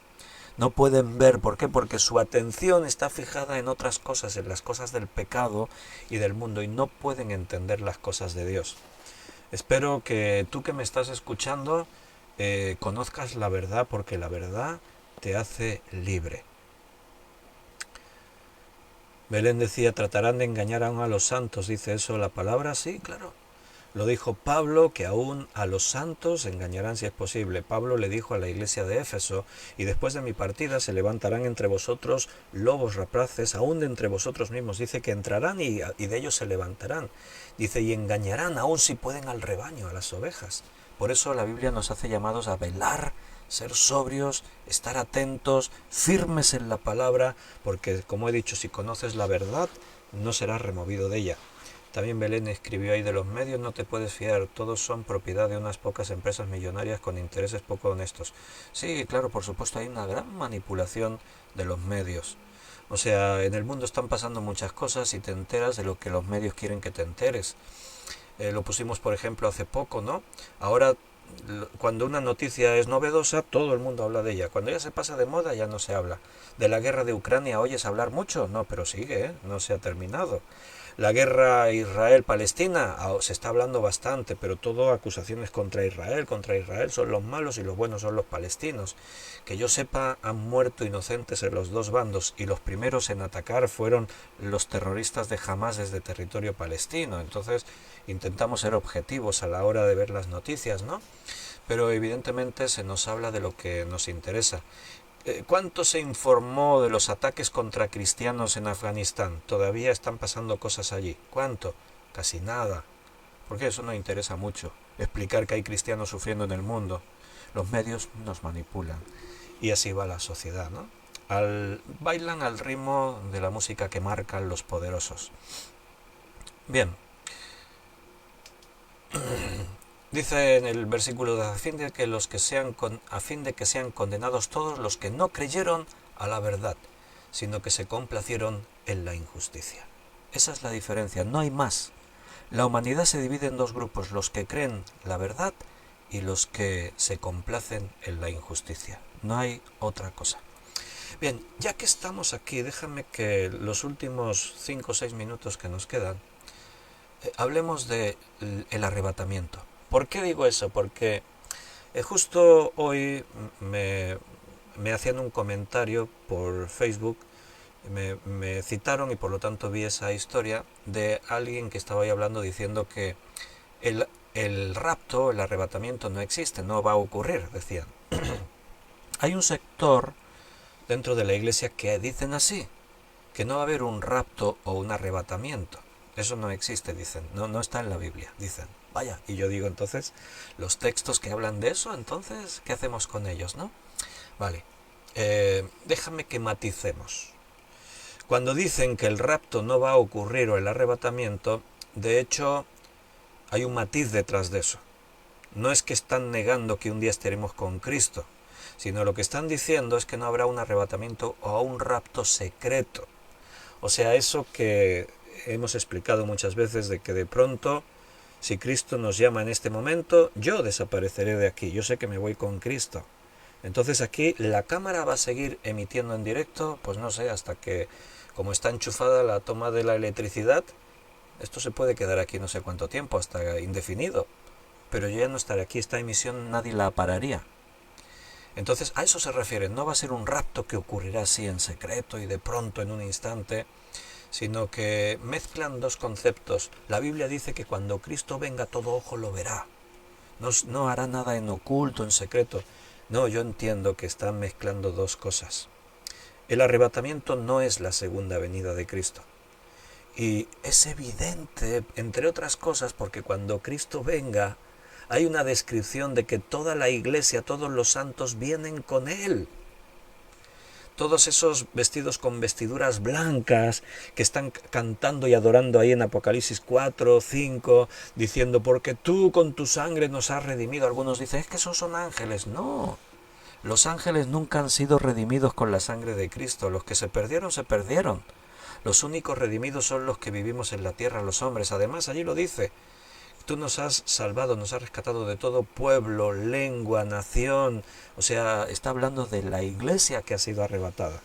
No pueden ver, ¿por qué? Porque su atención está fijada en otras cosas, en las cosas del pecado y del mundo, y no pueden entender las cosas de Dios. Espero que tú que me estás escuchando conozcas la verdad, porque la verdad te hace libre. Belén decía, tratarán de engañar aún a los santos, dice eso la palabra, sí, claro. Lo dijo Pablo, que aún a los santos engañarán si es posible. Pablo le dijo a la iglesia de Éfeso, y después de mi partida se levantarán entre vosotros lobos rapaces, aún de entre vosotros mismos. Dice que entrarán y de ellos se levantarán. Dice, y engañarán aún si pueden al rebaño, a las ovejas. Por eso la Biblia nos hace llamados a velar, ser sobrios, estar atentos, firmes en la palabra, porque como he dicho, si conoces la verdad, no serás removido de ella. También Belén escribió ahí, de los medios no te puedes fiar, todos son propiedad de unas pocas empresas millonarias con intereses poco honestos. Sí, claro, por supuesto, hay una gran manipulación de los medios. O sea, en el mundo están pasando muchas cosas y te enteras de lo que los medios quieren que te enteres. Lo pusimos, por ejemplo, hace poco, ¿no? Ahora, cuando una noticia es novedosa, todo el mundo habla de ella. Cuando ya se pasa de moda, ya no se habla. ¿De la guerra de Ucrania oyes hablar mucho? No, pero sigue, ¿eh? No se ha terminado. La guerra Israel-Palestina, se está hablando bastante, pero todo acusaciones contra Israel son los malos y los buenos son los palestinos. Que yo sepa, han muerto inocentes en los dos bandos y los primeros en atacar fueron los terroristas de Hamas desde territorio palestino. Entonces intentamos ser objetivos a la hora de ver las noticias, ¿no? Pero evidentemente se nos habla de lo que nos interesa. ¿Cuánto se informó de los ataques contra cristianos en Afganistán? Todavía están pasando cosas allí. ¿Cuánto? Casi nada. Porque eso no interesa mucho. Explicar que hay cristianos sufriendo en el mundo. Los medios nos manipulan. Y así va la sociedad, ¿no? Bailan al ritmo de la música que marcan los poderosos. Bien. Dice en el versículo, a fin de que sean condenados todos los que no creyeron a la verdad, sino que se complacieron en la injusticia. Esa es la diferencia, no hay más. La humanidad se divide en dos grupos, los que creen la verdad y los que se complacen en la injusticia. No hay otra cosa. Bien, ya que estamos aquí, déjame que los últimos 5 o 6 minutos que nos quedan, hablemos del arrebatamiento. ¿Por qué digo eso? Porque justo hoy me hacían un comentario por Facebook, me citaron y por lo tanto vi esa historia de alguien que estaba ahí hablando diciendo que el rapto, el arrebatamiento no existe, no va a ocurrir, decían. Hay un sector dentro de la iglesia que dicen así, que no va a haber un rapto o un arrebatamiento. Eso no existe, dicen. No está en la Biblia, dicen. Vaya, y yo digo entonces, los textos que hablan de eso, entonces, ¿qué hacemos con ellos, no? Vale, déjame que maticemos. Cuando dicen que el rapto no va a ocurrir o el arrebatamiento, de hecho, hay un matiz detrás de eso. No es que están negando que un día estaremos con Cristo, sino lo que están diciendo es que no habrá un arrebatamiento o un rapto secreto. O sea, eso que hemos explicado muchas veces de que de pronto, si Cristo nos llama en este momento, yo desapareceré de aquí, yo sé que me voy con Cristo. Entonces aquí la cámara va a seguir emitiendo en directo, pues no sé, hasta que, como está enchufada la toma de la electricidad, esto se puede quedar aquí no sé cuánto tiempo, hasta indefinido. Pero yo ya no estaré aquí, esta emisión nadie la pararía. Entonces a eso se refiere, no va a ser un rapto que ocurrirá así en secreto y de pronto en un instante, sino que mezclan dos conceptos. La Biblia dice que cuando Cristo venga todo ojo lo verá, no hará nada en oculto, en secreto. No, yo entiendo que están mezclando dos cosas. El arrebatamiento no es la segunda venida de Cristo. Y es evidente, entre otras cosas, porque cuando Cristo venga, hay una descripción de que toda la iglesia, todos los santos vienen con Él. Todos esos vestidos con vestiduras blancas que están cantando y adorando ahí en Apocalipsis 4, 5, diciendo, porque tú con tu sangre nos has redimido. Algunos dicen, es que esos son ángeles. No, los ángeles nunca han sido redimidos con la sangre de Cristo. Los que se perdieron, se perdieron. Los únicos redimidos son los que vivimos en la tierra, los hombres. Además, allí lo dice, tú nos has salvado, nos has rescatado de todo pueblo, lengua, nación. O sea, está hablando de la iglesia que ha sido arrebatada.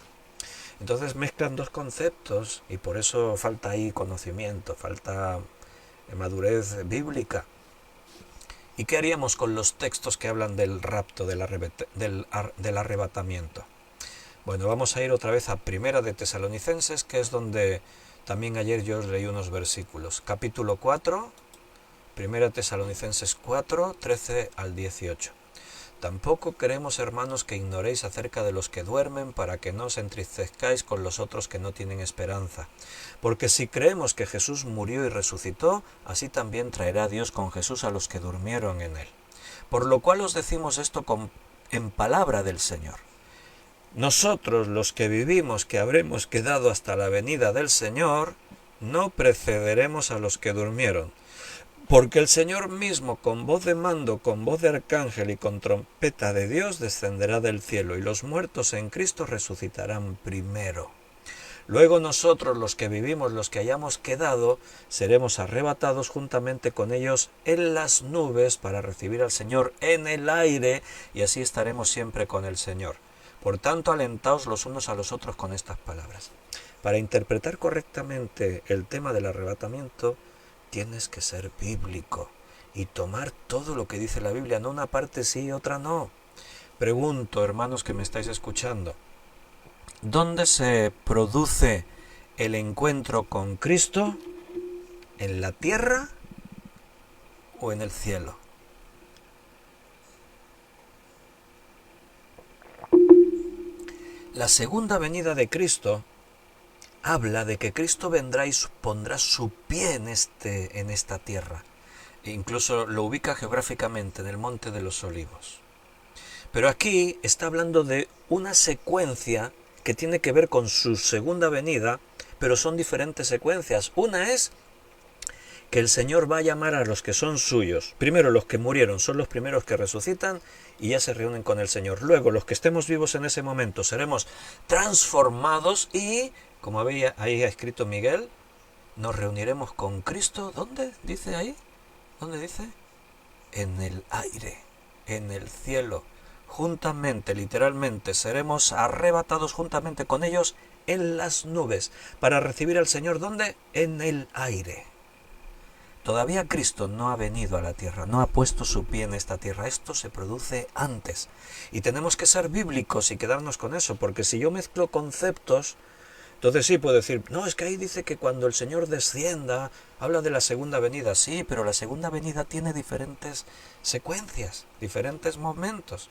Entonces mezclan dos conceptos y por eso falta ahí conocimiento, falta madurez bíblica. ¿Y qué haríamos con los textos que hablan del rapto, del arrebatamiento? Bueno, vamos a ir otra vez a Primera de Tesalonicenses, que es donde también ayer yo os leí unos versículos. Capítulo 4, Primera Tesalonicenses 4, 13 al 18. Tampoco queremos, hermanos, que ignoréis acerca de los que duermen, para que no os entristezcáis con los otros que no tienen esperanza. Porque si creemos que Jesús murió y resucitó, así también traerá Dios con Jesús a los que durmieron en él. Por lo cual os decimos esto en palabra del Señor. Nosotros, los que vivimos, que habremos quedado hasta la venida del Señor, no precederemos a los que durmieron. Porque el Señor mismo, con voz de mando, con voz de arcángel y con trompeta de Dios, descenderá del cielo, y los muertos en Cristo resucitarán primero. Luego nosotros, los que vivimos, los que hayamos quedado, seremos arrebatados juntamente con ellos en las nubes para recibir al Señor en el aire, y así estaremos siempre con el Señor. Por tanto, alentaos los unos a los otros con estas palabras. Para interpretar correctamente el tema del arrebatamiento, tienes que ser bíblico y tomar todo lo que dice la Biblia, no una parte sí y otra no. Pregunto, hermanos que me estáis escuchando, ¿dónde se produce el encuentro con Cristo? ¿En la tierra o en el cielo? La segunda venida de Cristo habla de que Cristo vendrá y pondrá su pie en esta tierra. E incluso lo ubica geográficamente en el Monte de los Olivos. Pero aquí está hablando de una secuencia que tiene que ver con su segunda venida, pero son diferentes secuencias. Una es que el Señor va a llamar a los que son suyos. Primero, los que murieron son los primeros que resucitan y ya se reúnen con el Señor. Luego, los que estemos vivos en ese momento seremos transformados y, como había ahí escrito Miguel, nos reuniremos con Cristo. ¿Dónde dice ahí? ¿Dónde dice? En el aire, en el cielo. Juntamente, literalmente, seremos arrebatados juntamente con ellos en las nubes para recibir al Señor. ¿Dónde? En el aire. Todavía Cristo no ha venido a la tierra, no ha puesto su pie en esta tierra. Esto se produce antes. Y tenemos que ser bíblicos y quedarnos con eso, porque si yo mezclo conceptos, entonces sí puedo decir, no, es que ahí dice que cuando el Señor descienda, habla de la segunda venida. Sí, pero la segunda venida tiene diferentes secuencias, diferentes momentos.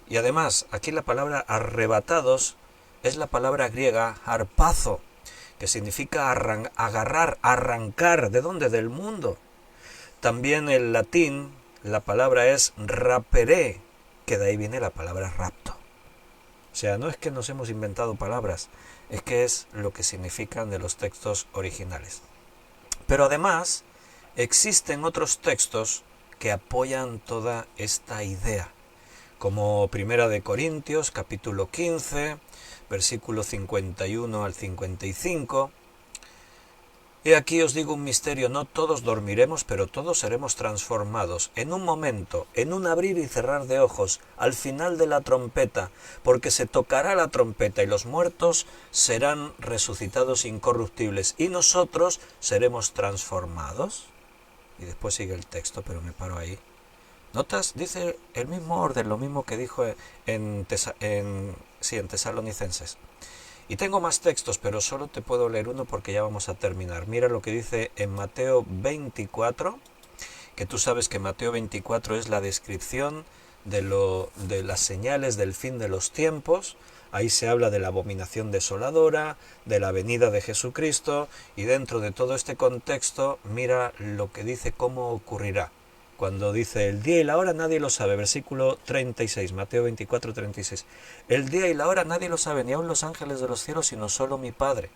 Y además, aquí la palabra arrebatados es la palabra griega harpazo, que significa agarrar, arrancar. ¿De dónde? Del mundo. También en latín la palabra es rapere, que de ahí viene la palabra rapto. O sea, no es que nos hemos inventado palabras, es que es lo que significan de los textos originales. Pero además existen otros textos que apoyan toda esta idea, como Primera de Corintios, capítulo 15, versículo 51 al 55. He aquí os digo un misterio, no todos dormiremos, pero todos seremos transformados, en un momento, en un abrir y cerrar de ojos, al final de la trompeta, porque se tocará la trompeta y los muertos serán resucitados incorruptibles, y nosotros seremos transformados. Y después sigue el texto, pero me paro ahí. ¿Notas? Dice el mismo orden, lo mismo que dijo en Tesalonicenses. Y tengo más textos, pero solo te puedo leer uno porque ya vamos a terminar. Mira lo que dice en Mateo 24, que tú sabes que Mateo 24 es la descripción de las señales del fin de los tiempos. Ahí se habla de la abominación desoladora, de la venida de Jesucristo, y dentro de todo este contexto, mira lo que dice cómo ocurrirá. Cuando dice el día y la hora nadie lo sabe, versículo 36, Mateo 24, 36. El día y la hora nadie lo sabe, ni aun los ángeles de los cielos, sino solo mi Padre.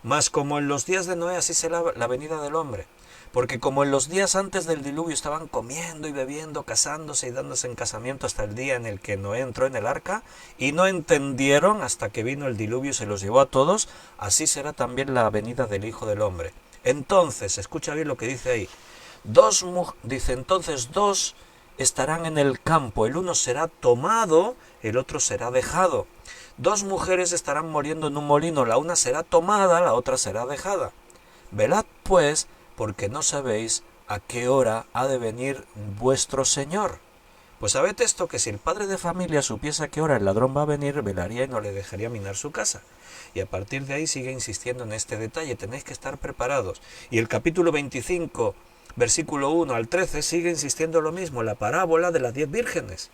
Mas como en los días de Noé, así será la venida del hombre. Porque como en los días antes del diluvio estaban comiendo y bebiendo, casándose y dándose en casamiento hasta el día en el que Noé entró en el arca, y no entendieron hasta que vino el diluvio y se los llevó a todos, así será también la venida del Hijo del Hombre. Entonces, escucha bien lo que dice ahí. Entonces dos estarán en el campo, el uno será tomado, el otro será dejado. Dos mujeres estarán muriendo en un molino, la una será tomada, la otra será dejada. Velad pues, porque no sabéis a qué hora ha de venir vuestro Señor. Pues sabed esto, que si el padre de familia supiese a qué hora el ladrón va a venir, velaría y no le dejaría minar su casa. Y a partir de ahí sigue insistiendo en este detalle, tenéis que estar preparados. Y el capítulo 25 versículo 1 al 13, sigue insistiendo lo mismo, la parábola de las 10 vírgenes.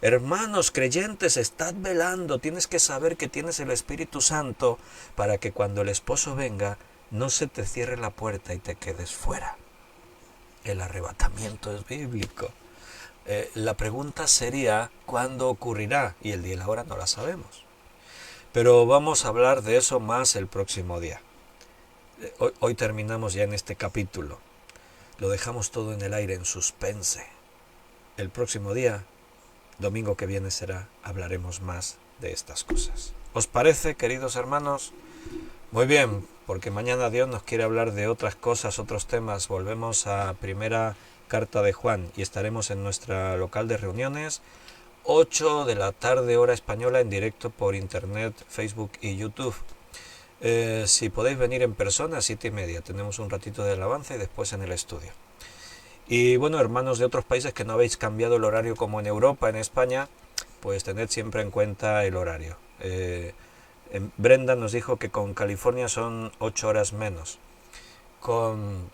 Hermanos creyentes, estad velando, tienes que saber que tienes el Espíritu Santo para que cuando el esposo venga no se te cierre la puerta y te quedes fuera. El arrebatamiento es bíblico. La pregunta sería, ¿cuándo ocurrirá? Y el día y la hora no la sabemos. Pero vamos a hablar de eso más el próximo día. Hoy terminamos ya en este capítulo. Lo dejamos todo en el aire, en suspense. El próximo día, domingo que viene será, hablaremos más de estas cosas. ¿Os parece, queridos hermanos? Muy bien, porque mañana Dios nos quiere hablar de otras cosas, otros temas. Volvemos a primera carta de Juan y estaremos en nuestra local de reuniones, 8 de la tarde hora española, en directo por internet, Facebook y YouTube. Si podéis venir en persona, 7:30, tenemos un ratito de alabanza y después en el estudio. Y bueno, hermanos de otros países que no habéis cambiado el horario como en Europa, en España, pues tened siempre en cuenta el horario. Brenda nos dijo que con California son 8 horas menos. Con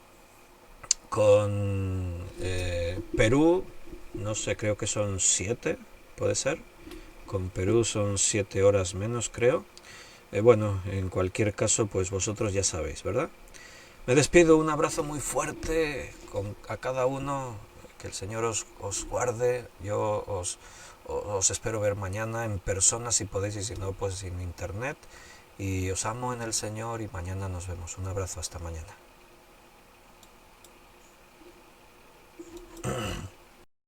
Perú, no sé, creo que son 7, puede ser. Con Perú son 7 horas menos, creo. Bueno, en cualquier caso, pues vosotros ya sabéis, ¿verdad? Me despido, un abrazo muy fuerte a cada uno, que el Señor os guarde. Yo os espero ver mañana en persona si podéis, y si no, pues en internet. Y os amo en el Señor y mañana nos vemos. Un abrazo, hasta mañana.